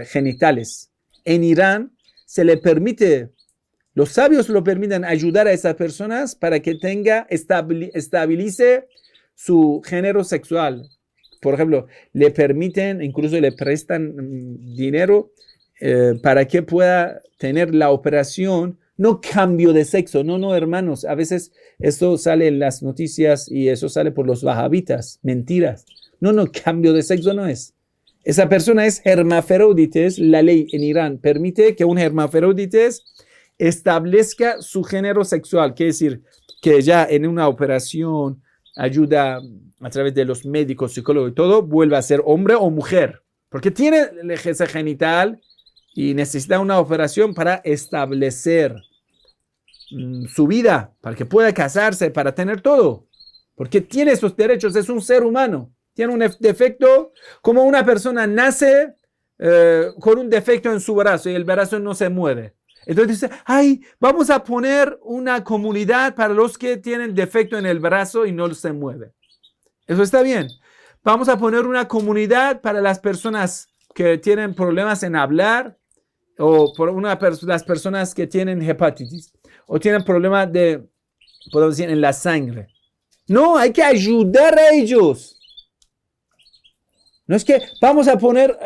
genitales. En Irán se le permite, los sabios lo permiten ayudar a esas personas para que estabilice su género sexual. Por ejemplo, le permiten, incluso le prestan dinero para que pueda tener la operación, no cambio de sexo, no hermanos, a veces esto sale en las noticias y eso sale por los wahabitas, mentiras, no, cambio de sexo no es. Esa persona es hermafrodites, la ley en Irán permite que un hermafrodites establezca su género sexual, quiere decir que ya en una operación, ayuda a través de los médicos, psicólogos y todo, vuelve a ser hombre o mujer, porque tiene ese genital y necesita una operación para establecer su vida, para que pueda casarse, para tener todo, porque tiene esos derechos, es un ser humano, tiene un defecto, como una persona nace con un defecto en su brazo y el brazo no se mueve. Entonces dice, vamos a poner una comunidad para los que tienen defecto en el brazo y no se mueve. Eso está bien. Vamos a poner una comunidad para las personas que tienen problemas en hablar, o las personas que tienen hepatitis, o tienen problemas podemos decir, en la sangre. No, hay que ayudar a ellos. No es que vamos a poner,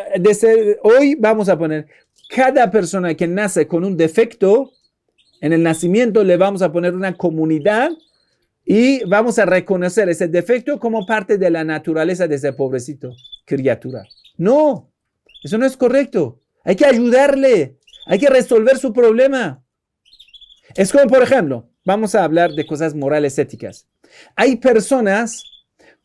hoy vamos a poner, cada persona que nace con un defecto, en el nacimiento le vamos a poner una comunidad y vamos a reconocer ese defecto como parte de la naturaleza de ese pobrecito criatura. No, eso no es correcto. Hay que ayudarle, hay que resolver su problema. Es como, por ejemplo, vamos a hablar de cosas morales éticas. Hay personas,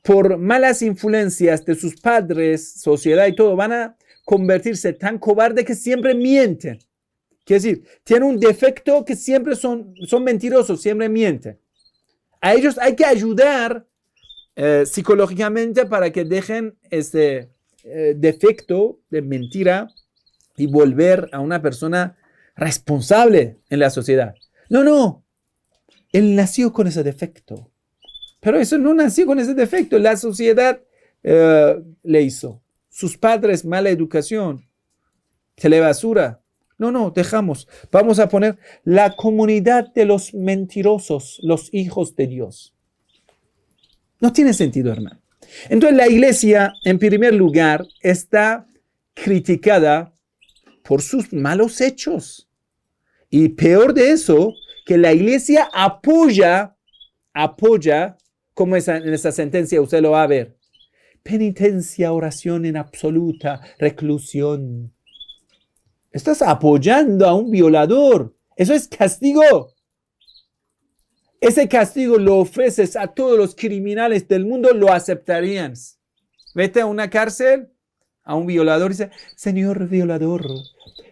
por malas influencias de sus padres, sociedad y todo, van a convertirse tan cobarde que siempre mienten. Quiere decir, tienen un defecto que siempre son mentirosos, siempre mienten. A ellos hay que ayudar psicológicamente para que dejen ese defecto de mentira y volver a una persona responsable en la sociedad. No, él nació con ese defecto, pero eso no nació con ese defecto, la sociedad le hizo. Sus padres, mala educación, telebasura. No, dejamos. Vamos a poner la comunidad de los mentirosos, los hijos de Dios. No tiene sentido, hermano. Entonces la iglesia, en primer lugar, está criticada por sus malos hechos. Y peor de eso, que la iglesia apoya, como en esa sentencia usted lo va a ver, penitencia, oración en absoluta reclusión. Estás apoyando a un violador. Eso es castigo. Ese castigo lo ofreces a todos los criminales del mundo, lo aceptarían. Vete a una cárcel, a un violador y dice, señor violador,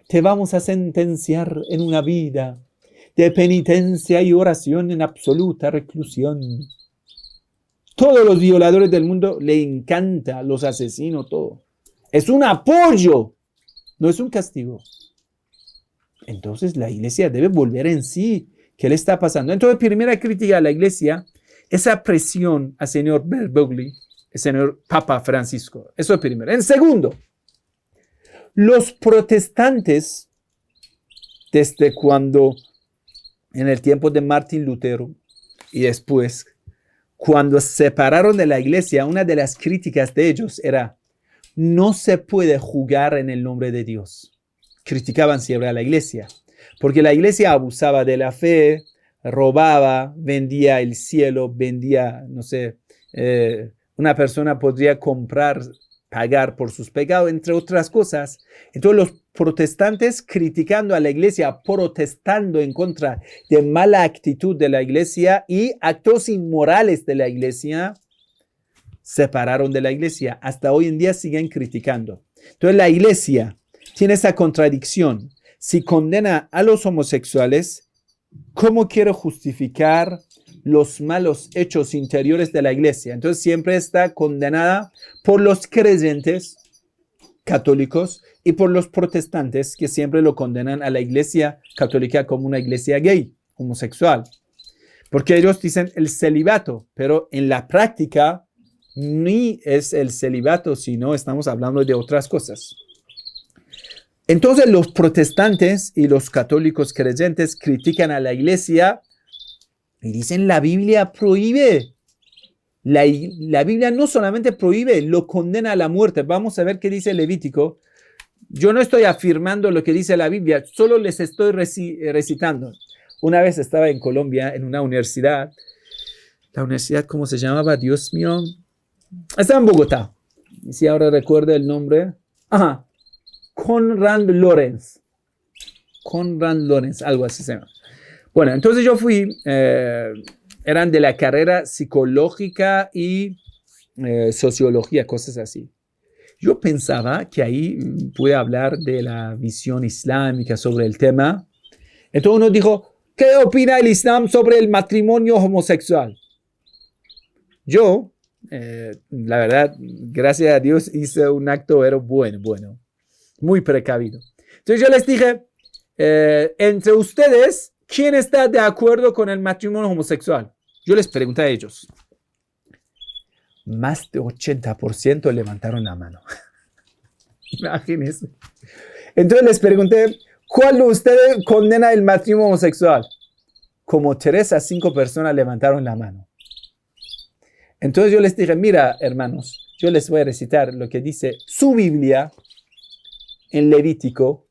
te vamos a sentenciar en una vida de penitencia y oración en absoluta reclusión. Todos los violadores del mundo le encanta, los asesinos, todo. Es un apoyo, no es un castigo. Entonces la iglesia debe volver en sí. ¿Qué le está pasando? Entonces, primera crítica a la iglesia, esa presión al señor Bergoglio, el señor Papa Francisco. Eso es primero. En segundo, los protestantes, desde cuando, en el tiempo de Martín Lutero y después, cuando se separaron de la iglesia, una de las críticas de ellos era, no se puede jugar en el nombre de Dios. Criticaban siempre a la iglesia, porque la iglesia abusaba de la fe, robaba, vendía el cielo, vendía, no sé, una persona podría comprar, pagar por sus pecados, entre otras cosas. Entonces los protestantes criticando a la iglesia, protestando en contra de mala actitud de la iglesia y actos inmorales de la iglesia, separaron de la iglesia. Hasta hoy en día siguen criticando. Entonces la iglesia tiene esa contradicción. Si condena a los homosexuales, ¿cómo quiere justificar los malos hechos interiores de la iglesia? Entonces siempre está condenada por los creyentes católicos y por los protestantes que siempre lo condenan a la iglesia católica como una iglesia gay, homosexual. Porque ellos dicen el celibato, pero en la práctica ni es el celibato, sino estamos hablando de otras cosas. Entonces los protestantes y los católicos creyentes critican a la iglesia y dicen la Biblia prohíbe. La Biblia no solamente prohíbe, lo condena a la muerte. Vamos a ver qué dice Levítico. Yo no estoy afirmando lo que dice la Biblia, solo les estoy recitando. Una vez estaba en Colombia, en una universidad. La universidad, ¿cómo se llamaba? Dios mío. Estaba en Bogotá. Y si ahora recuerdo el nombre. Ajá. Conrad Lorenz, algo así se llama. Bueno, entonces yo fui, eran de la carrera psicológica y sociología, cosas así. Yo pensaba que ahí pude hablar de la visión islámica sobre el tema. Entonces uno dijo, ¿qué opina el Islam sobre el matrimonio homosexual? Yo, la verdad, gracias a Dios, hice un acto, era bueno. Muy precavido. Entonces yo les dije, entre ustedes, ¿quién está de acuerdo con el matrimonio homosexual? Yo les pregunté a ellos. Más de 80% levantaron la mano. Imagínense. Entonces les pregunté, ¿cuál de ustedes condena el matrimonio homosexual? Como 3 a 5 personas levantaron la mano. Entonces yo les dije, mira, hermanos, yo les voy a recitar lo que dice su Biblia en Levítico.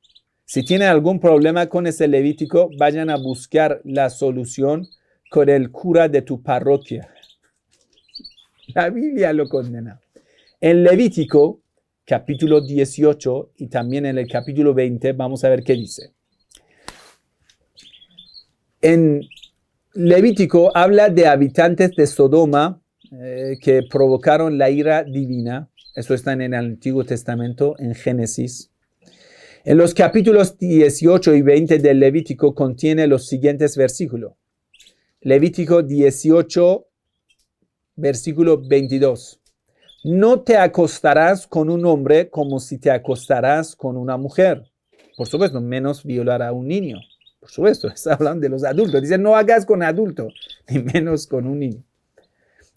Si tienen algún problema con ese Levítico, vayan a buscar la solución con el cura de tu parroquia. La Biblia lo condena. En Levítico, capítulo 18 y también en el capítulo 20, vamos a ver qué dice. En Levítico habla de habitantes de Sodoma que provocaron la ira divina. Eso está en el Antiguo Testamento, en Génesis. En los capítulos 18 y 20 del Levítico contiene los siguientes versículos. Levítico 18, versículo 22. No te acostarás con un hombre como si te acostarás con una mujer. Por supuesto, menos violar a un niño. Por supuesto, está hablando de los adultos. Dice, no hagas con adulto, ni menos con un niño.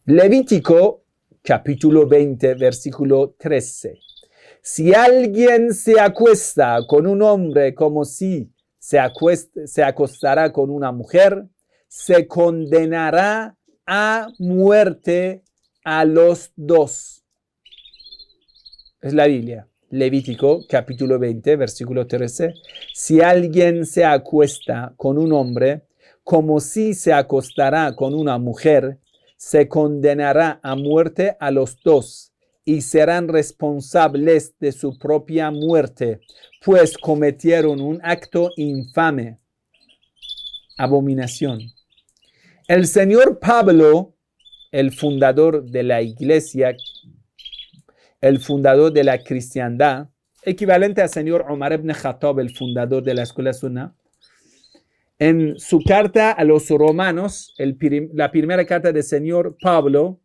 Levítico, capítulo 20, versículo 13. Si alguien se acuesta con un hombre como si se acostara con una mujer, se condenará a muerte a los dos. Es la Biblia. Levítico, capítulo 20, versículo 13. Si alguien se acuesta con un hombre como si se acostara con una mujer, se condenará a muerte a los dos. Y serán responsables de su propia muerte, pues cometieron un acto infame, abominación. El señor Pablo, el fundador de la iglesia, el fundador de la cristiandad, equivalente al señor Omar ibn Khattab, el fundador de la escuela Sunnah, en su carta a los romanos, la primera carta del señor Pablo,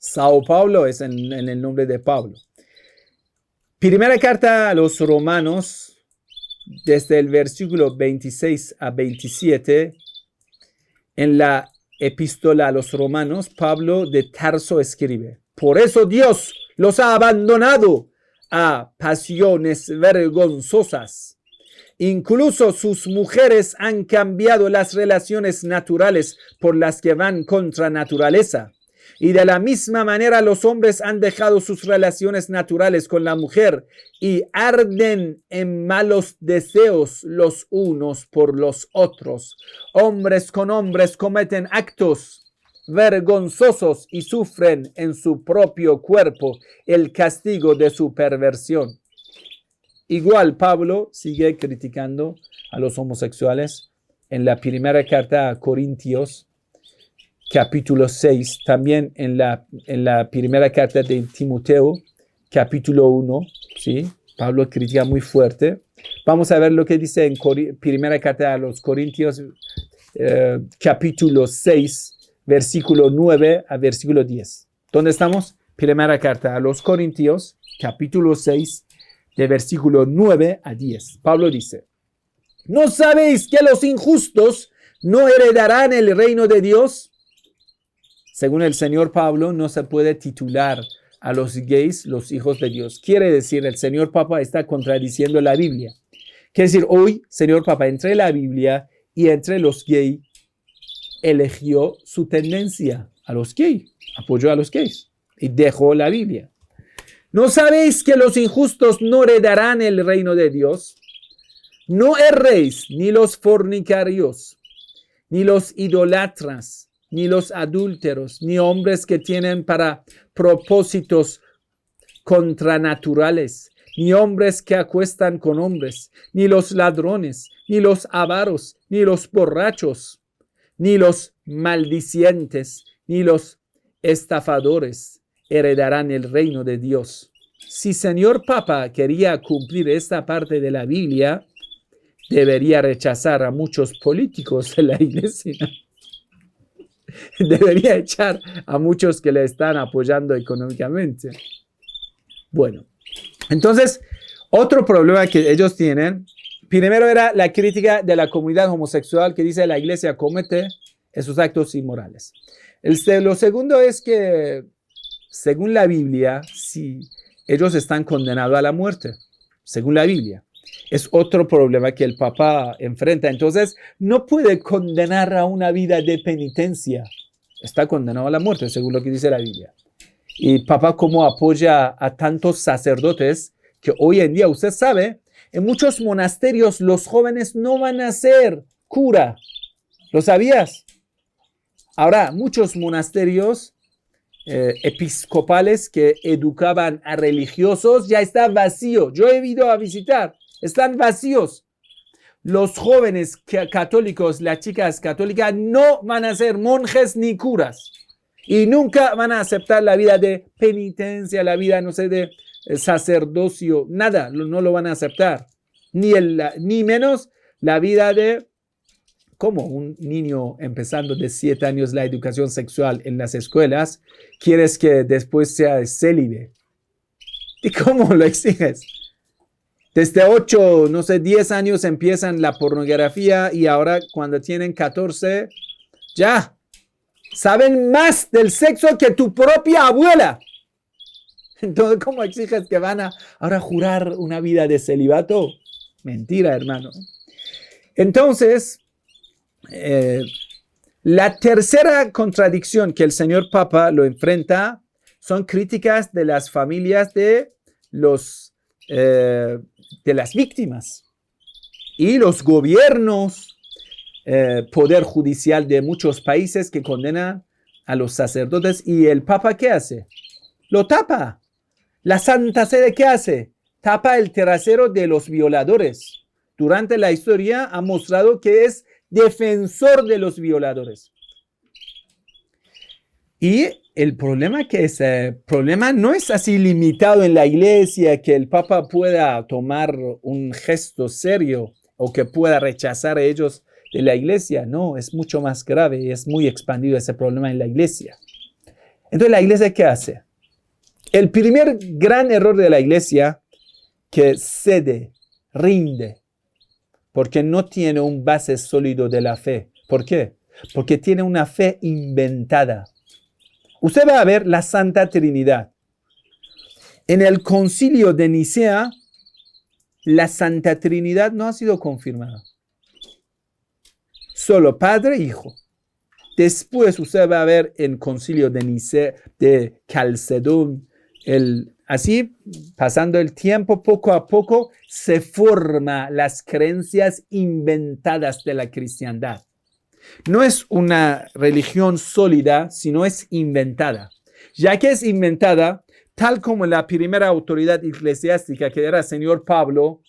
Sao Paulo es en el nombre de Pablo. Primera carta a los Romanos, desde el versículo 26 a 27, en la epístola a los Romanos, Pablo de Tarso escribe: por eso Dios los ha abandonado a pasiones vergonzosas. Incluso sus mujeres han cambiado las relaciones naturales por las que van contra naturaleza. Y de la misma manera los hombres han dejado sus relaciones naturales con la mujer y arden en malos deseos los unos por los otros. Hombres con hombres cometen actos vergonzosos y sufren en su propio cuerpo el castigo de su perversión. Igual Pablo sigue criticando a los homosexuales en la primera carta a Corintios, capítulo 6, también en la primera carta de Timoteo, capítulo 1, ¿sí? Pablo critica muy fuerte. Vamos a ver lo que dice en primera carta a los Corintios, capítulo 6, versículo 9 a versículo 10. ¿Dónde estamos? Primera carta a los Corintios, capítulo 6, de versículo 9 a 10. Pablo dice: ¿no sabéis que los injustos no heredarán el reino de Dios? Según el señor Pablo, no se puede titular a los gays los hijos de Dios. Quiere decir, el señor Papa está contradiciendo la Biblia. Quiere decir, hoy, señor Papa, entre la Biblia y entre los gays, eligió su tendencia a los gays, apoyó a los gays y dejó la Biblia. ¿No sabéis que los injustos no heredarán el reino de Dios? No erréis, ni los fornicarios, ni los idólatras, ni los adúlteros, ni hombres que tienen para propósitos contranaturales, ni hombres que acuestan con hombres, ni los ladrones, ni los avaros, ni los borrachos, ni los maldicientes, ni los estafadores heredarán el reino de Dios. Si señor Papa quería cumplir esta parte de la Biblia, debería rechazar a muchos políticos de la iglesia. Debería echar a muchos que le están apoyando económicamente. Bueno, entonces, otro problema que ellos tienen, primero era la crítica de la comunidad homosexual que dice la iglesia comete esos actos inmorales. Lo segundo es que, según la Biblia, sí, ellos están condenados a la muerte, según la Biblia. Es otro problema que el Papa enfrenta. Entonces, no puede condenar a una vida de penitencia. Está condenado a la muerte, según lo que dice la Biblia. Y Papa, ¿cómo apoya a tantos sacerdotes que hoy en día, usted sabe, en muchos monasterios los jóvenes no van a ser cura? ¿Lo sabías? Ahora, muchos monasterios episcopales que educaban a religiosos ya está vacío. Yo he ido a visitar, están vacíos. Los jóvenes católicos, las chicas católicas no van a ser monjes ni curas y nunca van a aceptar la vida de penitencia, la vida, no sé, de sacerdocio, nada, no lo van a aceptar. Ni menos la vida de, como un niño empezando de 7 años la educación sexual en las escuelas, quieres que después sea célibe. ¿Y cómo lo exiges? Desde 8, no sé, 10 años empiezan la pornografía y ahora cuando tienen 14, ya saben más del sexo que tu propia abuela. Entonces, ¿cómo exiges que van a ahora jurar una vida de celibato? Mentira, hermano. Entonces, la tercera contradicción que el señor Papa lo enfrenta son críticas de las familias de las víctimas y los gobiernos, poder judicial de muchos países que condenan a los sacerdotes. ¿Y el Papa qué hace? Lo tapa. La Santa Sede ¿qué hace? Tapa el trasero de los violadores. Durante la historia ha mostrado que es defensor de los violadores. Y el problema que ese problema no es así limitado en la iglesia, que el Papa pueda tomar un gesto serio o que pueda rechazar a ellos de la iglesia. No, es mucho más grave y es muy expandido ese problema en la iglesia. Entonces, ¿la iglesia qué hace? El primer gran error de la iglesia, que cede, rinde, porque no tiene un base sólido de la fe. ¿Por qué? Porque tiene una fe inventada. Usted va a ver la Santa Trinidad. En el Concilio de Nicea, la Santa Trinidad no ha sido confirmada. Solo Padre e Hijo. Después usted va a ver en Concilio de Nicea, de Calcedón, así, pasando el tiempo, poco a poco, se forman las creencias inventadas de la cristiandad. No es una religión sólida, sino es inventada. Ya que es inventada, tal como la primera autoridad eclesiástica, que era el señor Pablo,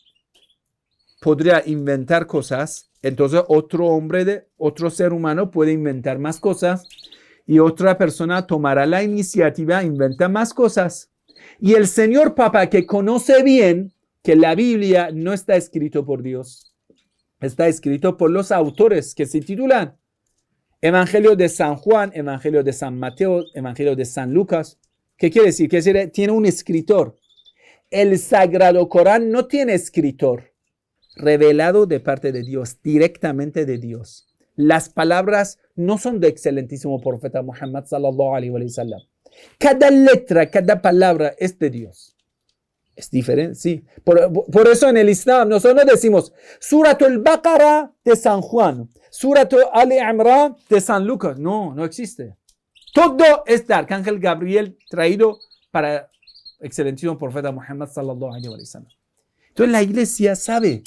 podría inventar cosas, entonces otro ser humano puede inventar más cosas y otra persona tomará la iniciativa e inventa más cosas. Y el señor Papa, que conoce bien que la Biblia no está escrito por Dios, está escrito por los autores que se titulan Evangelio de San Juan, Evangelio de San Mateo, Evangelio de San Lucas. ¿Qué quiere decir? Quiere decir, tiene un escritor. El Sagrado Corán no tiene escritor. Revelado de parte de Dios, directamente de Dios. Las palabras no son del excelentísimo profeta Muhammad sallallahu alaihi wa sallam. Cada letra, cada palabra es de Dios. Es diferente, sí. Por eso en el Islam nosotros decimos Suratul Baqara de San Juan, Suratul Ali Imran de San Lucas. No, no existe. Todo es de Arcángel Gabriel traído para el excelentísimo profeta Muhammad sallallahu alaihi wa sallam. Entonces la iglesia sabe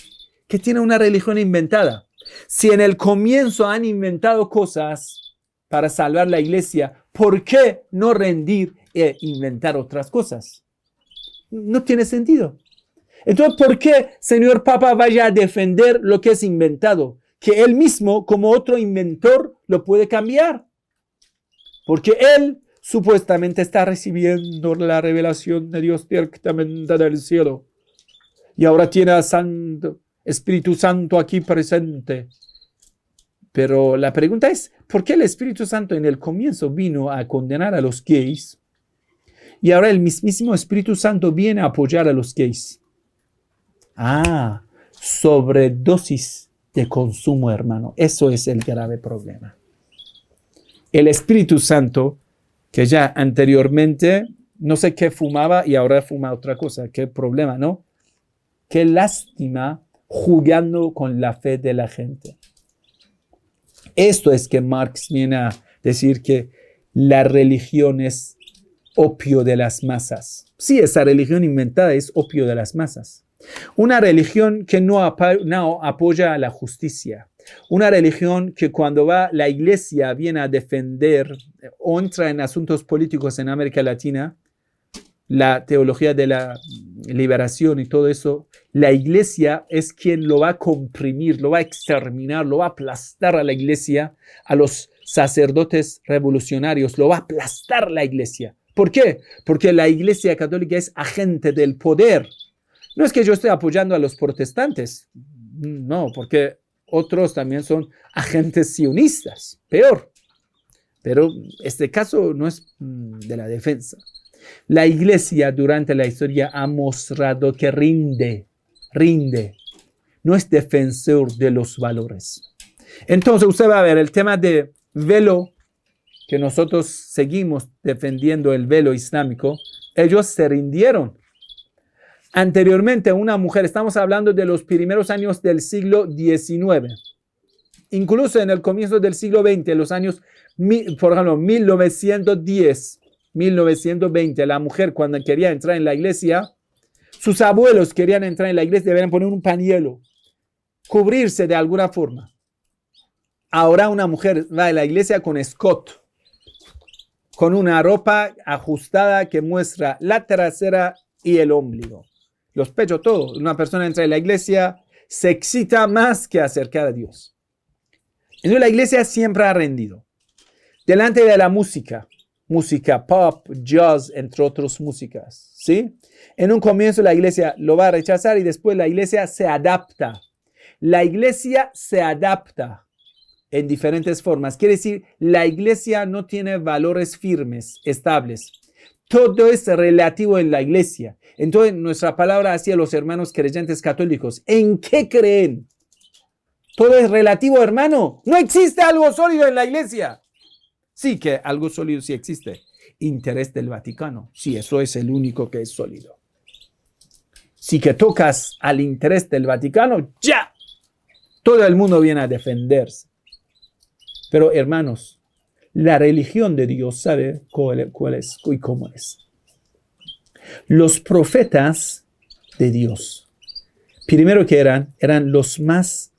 que tiene una religión inventada. Si en el comienzo han inventado cosas para salvar la iglesia, ¿por qué no rendir e inventar otras cosas? No tiene sentido. Entonces, ¿por qué señor Papa vaya a defender lo que es inventado? Que él mismo, como otro inventor, lo puede cambiar. Porque él supuestamente está recibiendo la revelación de Dios directamente del cielo. Y ahora tiene al Espíritu Santo aquí presente. Pero la pregunta es, ¿por qué el Espíritu Santo en el comienzo vino a condenar a los gays? Y ahora el mismísimo Espíritu Santo viene a apoyar a los gays. Sobredosis de consumo, hermano. Eso es el grave problema. El Espíritu Santo, que ya anteriormente, no sé qué fumaba y ahora fuma otra cosa. Qué problema, ¿no? Qué lástima jugando con la fe de la gente. Esto es que Marx viene a decir que la religión es opio de las masas. Sí, esa religión inventada es opio de las masas. Una religión que no apoya a la justicia. Una religión que cuando va la iglesia viene a defender o entra en asuntos políticos en América Latina, la teología de la liberación y todo eso, la iglesia es quien lo va a comprimir, lo va a exterminar, lo va a aplastar a la iglesia, a los sacerdotes revolucionarios, lo va a aplastar la iglesia. ¿Por qué? Porque la iglesia católica es agente del poder. No es que yo esté apoyando a los protestantes, no, porque otros también son agentes sionistas, peor. Pero este caso no es de la defensa. La iglesia durante la historia ha mostrado que rinde, no es defensor de los valores. Entonces usted va a ver el tema de velo, que nosotros seguimos defendiendo el velo islámico, ellos se rindieron. Anteriormente una mujer, estamos hablando de los primeros años del siglo XIX, incluso en el comienzo del siglo XX, los años, por ejemplo, 1910, 1920, la mujer cuando quería entrar en la iglesia, sus abuelos querían entrar en la iglesia, deberían poner un pañuelo, cubrirse de alguna forma. Ahora una mujer va a la iglesia con escote, con una ropa ajustada que muestra la trasera y el ombligo, los pechos, todo. Una persona entra en la iglesia, se excita más que acercar a Dios. Entonces la iglesia siempre ha rendido. Delante de la música pop, jazz, entre otras músicas, ¿sí? En un comienzo la iglesia lo va a rechazar y después la iglesia se adapta. La iglesia se adapta. en diferentes formas. Quiere decir, la iglesia no tiene valores firmes, estables. Todo es relativo en la iglesia. Entonces, nuestra palabra hacia los hermanos creyentes católicos, ¿en qué creen? Todo es relativo, hermano. No existe algo sólido en la iglesia. Sí que algo sólido sí existe. Interés del Vaticano. Sí, eso es el único que es sólido. Si que tocas al interés del Vaticano, ya. Todo el mundo viene a defenderse. Pero, hermanos, la religión de Dios sabe cuál es y cómo es. Los profetas de Dios, primero que eran los más,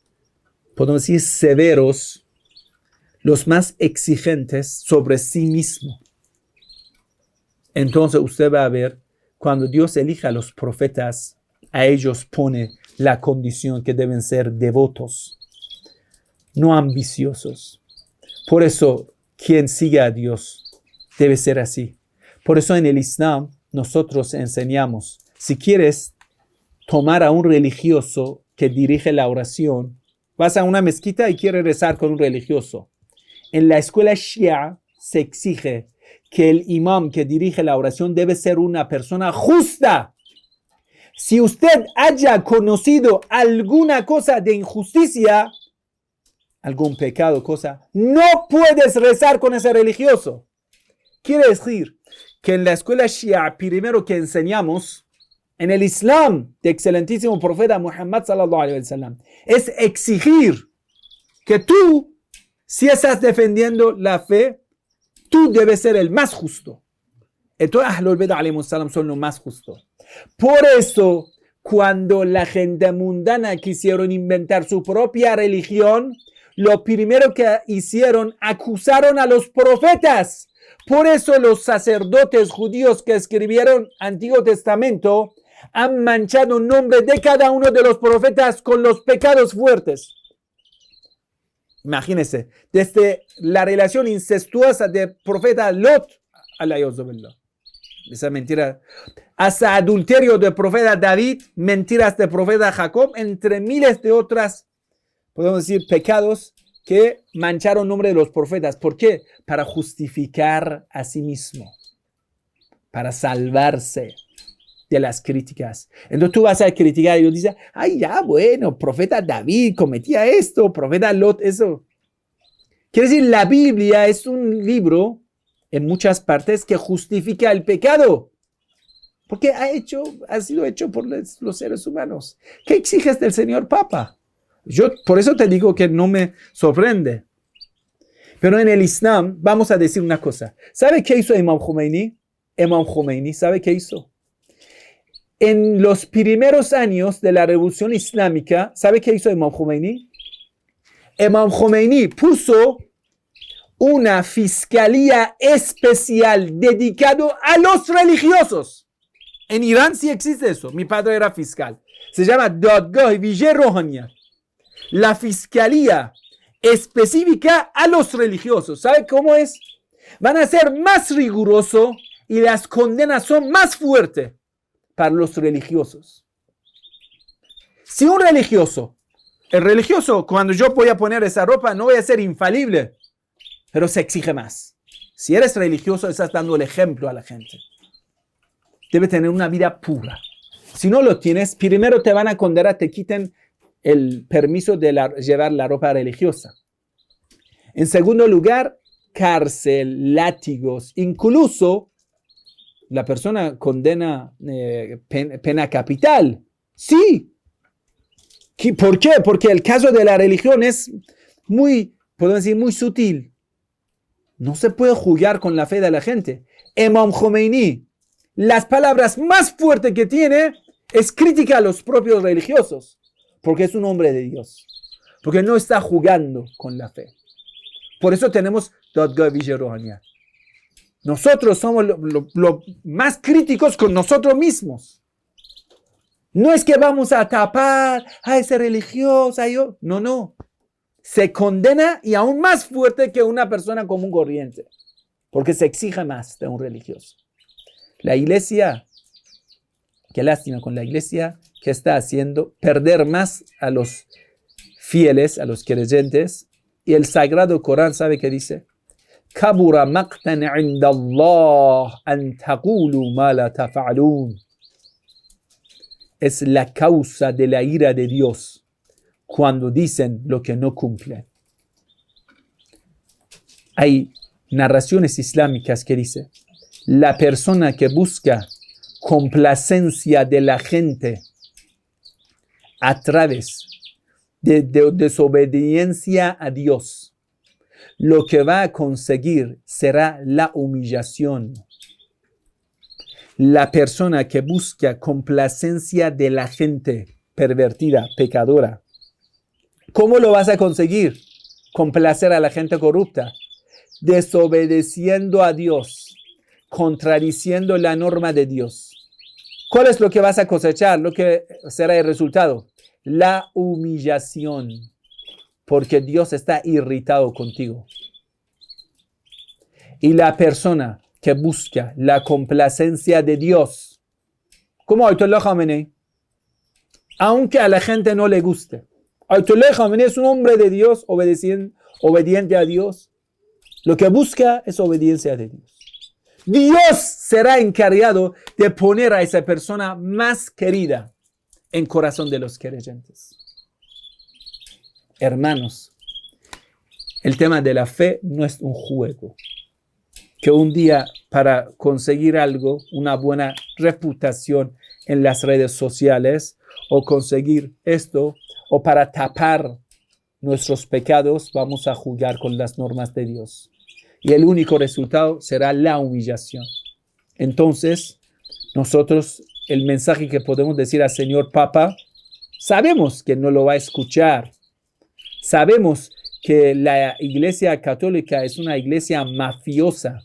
podemos decir, severos, los más exigentes sobre sí mismo. Entonces usted va a ver, cuando Dios elija a los profetas, a ellos pone la condición que deben ser devotos, no ambiciosos. Por eso, quien sigue a Dios debe ser así. Por eso en el Islam nosotros enseñamos, si quieres tomar a un religioso que dirige la oración, vas a una mezquita y quieres rezar con un religioso. En la escuela Shia se exige que el imam que dirige la oración debe ser una persona justa. Si usted haya conocido alguna cosa de injusticia, algún pecado, no puedes rezar con ese religioso. Quiere decir que en la escuela Shia, primero que enseñamos, en el Islam de excelentísimo profeta Muhammad sallallahu alaihi wasallam, es exigir que tú, si estás defendiendo la fe, tú debes ser el más justo. Entonces, Ahlul Bid'ah alaihimus salam son los más justos. Por eso, cuando la gente mundana quisieron inventar su propia religión, lo primero que hicieron, acusaron a los profetas. Por eso los sacerdotes judíos que escribieron Antiguo Testamento han manchado el nombre de cada uno de los profetas con los pecados fuertes. Imagínense, desde la relación incestuosa de profeta Lot, esa mentira, hasta adulterio de profeta David, mentiras de profeta Jacob, entre miles de otras, podemos decir, pecados que mancharon el nombre de los profetas. ¿Por qué? Para justificar a sí mismo, para salvarse de las críticas. Entonces tú vas a criticar y dices, ay, ya, bueno, profeta David cometía esto, profeta Lot, eso. Quiere decir, la Biblia es un libro, en muchas partes, que justifica el pecado. Porque ha sido hecho por los seres humanos. ¿Qué exiges del señor Papa? Yo por eso te digo que no me sorprende. Pero en el Islam, vamos a decir una cosa. ¿Sabe qué hizo Imam Khomeini? Imam Khomeini, ¿sabe qué hizo? En los primeros años de la Revolución Islámica, ¿sabe qué hizo Imam Khomeini? Imam Khomeini puso una fiscalía especial dedicado a los religiosos. En Irán sí existe eso. Mi padre era fiscal. Se llama Dadgah Vijay Rohaniat. La fiscalía específica a los religiosos. ¿Sabe cómo es? Van a ser más rigurosos y las condenas son más fuertes para los religiosos. Si un religioso, el religioso, cuando yo voy a poner esa ropa, no voy a ser infalible, pero se exige más. Si eres religioso, estás dando el ejemplo a la gente. Debe tener una vida pura. Si no lo tienes, primero te van a condenar, te quiten el permiso de llevar la ropa religiosa. En segundo lugar, cárcel, látigos, incluso la persona condena pena capital. Sí. ¿Por qué? Porque el caso de la religión es podemos decir, muy sutil. No se puede jugar con la fe de la gente. Imam Khomeini, las palabras más fuertes que tiene es crítica a los propios religiosos, porque es un hombre de Dios, porque no está jugando con la fe. Por eso tenemos Dadgah Vijay Rohaniat. Nosotros somos los más críticos con nosotros mismos. No es que vamos a tapar a ese religioso. No. Se condena y aún más fuerte que una persona común corriente, porque se exige más de un religioso. La iglesia, qué lástima con la iglesia, que está haciendo perder más a los fieles, a los creyentes, Y el Sagrado Corán, ¿sabe qué dice? Kabura maqtan inda Allah an taqulu ma la taf'alun. Es la causa de la ira de Dios cuando dicen lo que no cumplen. Hay narraciones islámicas que dicen, la persona que busca complacencia de la gente a través de desobediencia a Dios, lo que va a conseguir será la humillación. La persona que busca complacencia de la gente pervertida, pecadora, ¿cómo lo vas a conseguir? Complacer a la gente corrupta, desobedeciendo a Dios, contradiciendo la norma de Dios. ¿Cuál es lo que vas a cosechar? Lo que será el resultado. La humillación, porque Dios está irritado contigo. Y la persona que busca la complacencia de Dios, como Ayatollah Khamenei, aunque a la gente no le guste, Ayatollah Khamenei es un hombre de Dios, obediente a Dios. Lo que busca es obediencia de Dios. Dios será encargado de poner a esa persona más querida en corazón de los creyentes. Hermanos, el tema de la fe no es un juego. Que un día para conseguir algo, una buena reputación en las redes sociales, o conseguir esto, o para tapar nuestros pecados, vamos a jugar con las normas de Dios. Y el único resultado será la humillación. Entonces, nosotros, el mensaje que podemos decir al Señor Papa, sabemos que no lo va a escuchar. Sabemos que la Iglesia Católica es una iglesia mafiosa.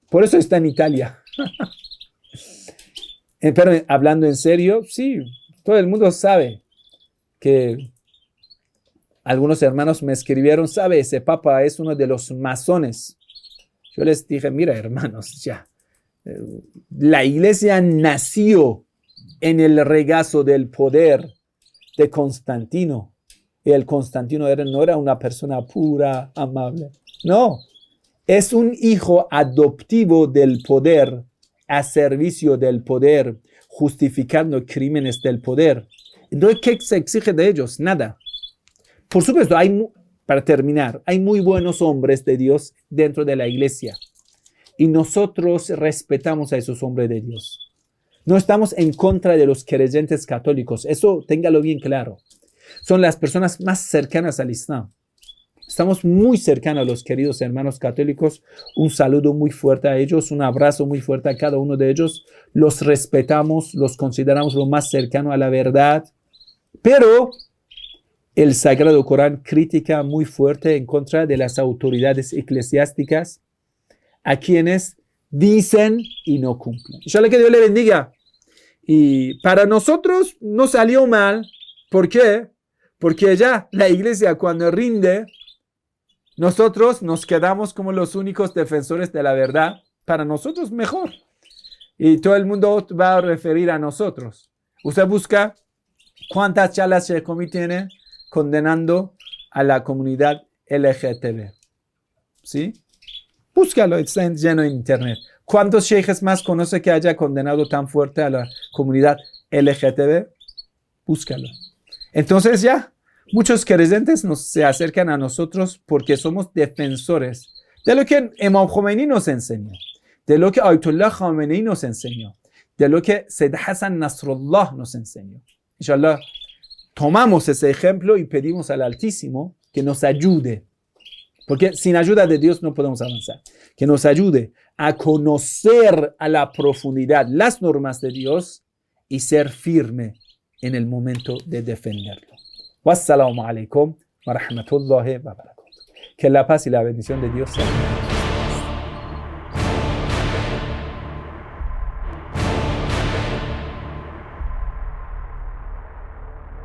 Por eso está en Italia. Pero hablando en serio, sí, todo el mundo sabe que algunos hermanos me escribieron, ¿sabe? Ese papa es uno de los masones. Yo les dije, mira, hermanos, ya. La iglesia nació en el regazo del poder de Constantino. Y el Constantino no era una persona pura, amable. No, es un hijo adoptivo del poder, a servicio del poder, justificando crímenes del poder. Entonces, ¿qué se exige de ellos? Nada. Por supuesto, para terminar, hay muy buenos hombres de Dios dentro de la iglesia. Y nosotros respetamos a esos hombres de Dios. No estamos en contra de los creyentes católicos. Eso téngalo bien claro. Son las personas más cercanas al Islam. Estamos muy cercanos a los queridos hermanos católicos. Un saludo muy fuerte a ellos, un abrazo muy fuerte a cada uno de ellos. Los respetamos, los consideramos lo más cercano a la verdad. Pero el Sagrado Corán critica muy fuerte en contra de las autoridades eclesiásticas, a quienes dicen y no cumplen. Inshallah, que Dios le bendiga. Y para nosotros no salió mal. ¿Por qué? Porque ya la iglesia, cuando rinde, nosotros nos quedamos como los únicos defensores de la verdad. Para nosotros mejor. Y todo el mundo va a referir a nosotros. Usted busca cuántas charlas Sheikh tiene condenando a la comunidad LGTB. ¿Sí? Búscalo, está lleno en internet. ¿Cuántos sheikhs más conoce que haya condenado tan fuerte a la comunidad LGTB? Búscalo. Entonces ya, muchos creyentes se acercan a nosotros porque somos defensores de lo que Imam Khomeini nos enseñó, de lo que Ayatollah Khamenei nos enseñó, de lo que Sayyid Hassan Nasrallah nos enseñó. Inshallah, tomamos ese ejemplo y pedimos al Altísimo que nos ayude. Porque sin ayuda de Dios no podemos avanzar. Que nos ayude a conocer a la profundidad las normas de Dios y ser firme en el momento de defenderlo. Wassalamu alaikum wa rahmatullahi wa barakatuh. Que la paz y la bendición de Dios sea.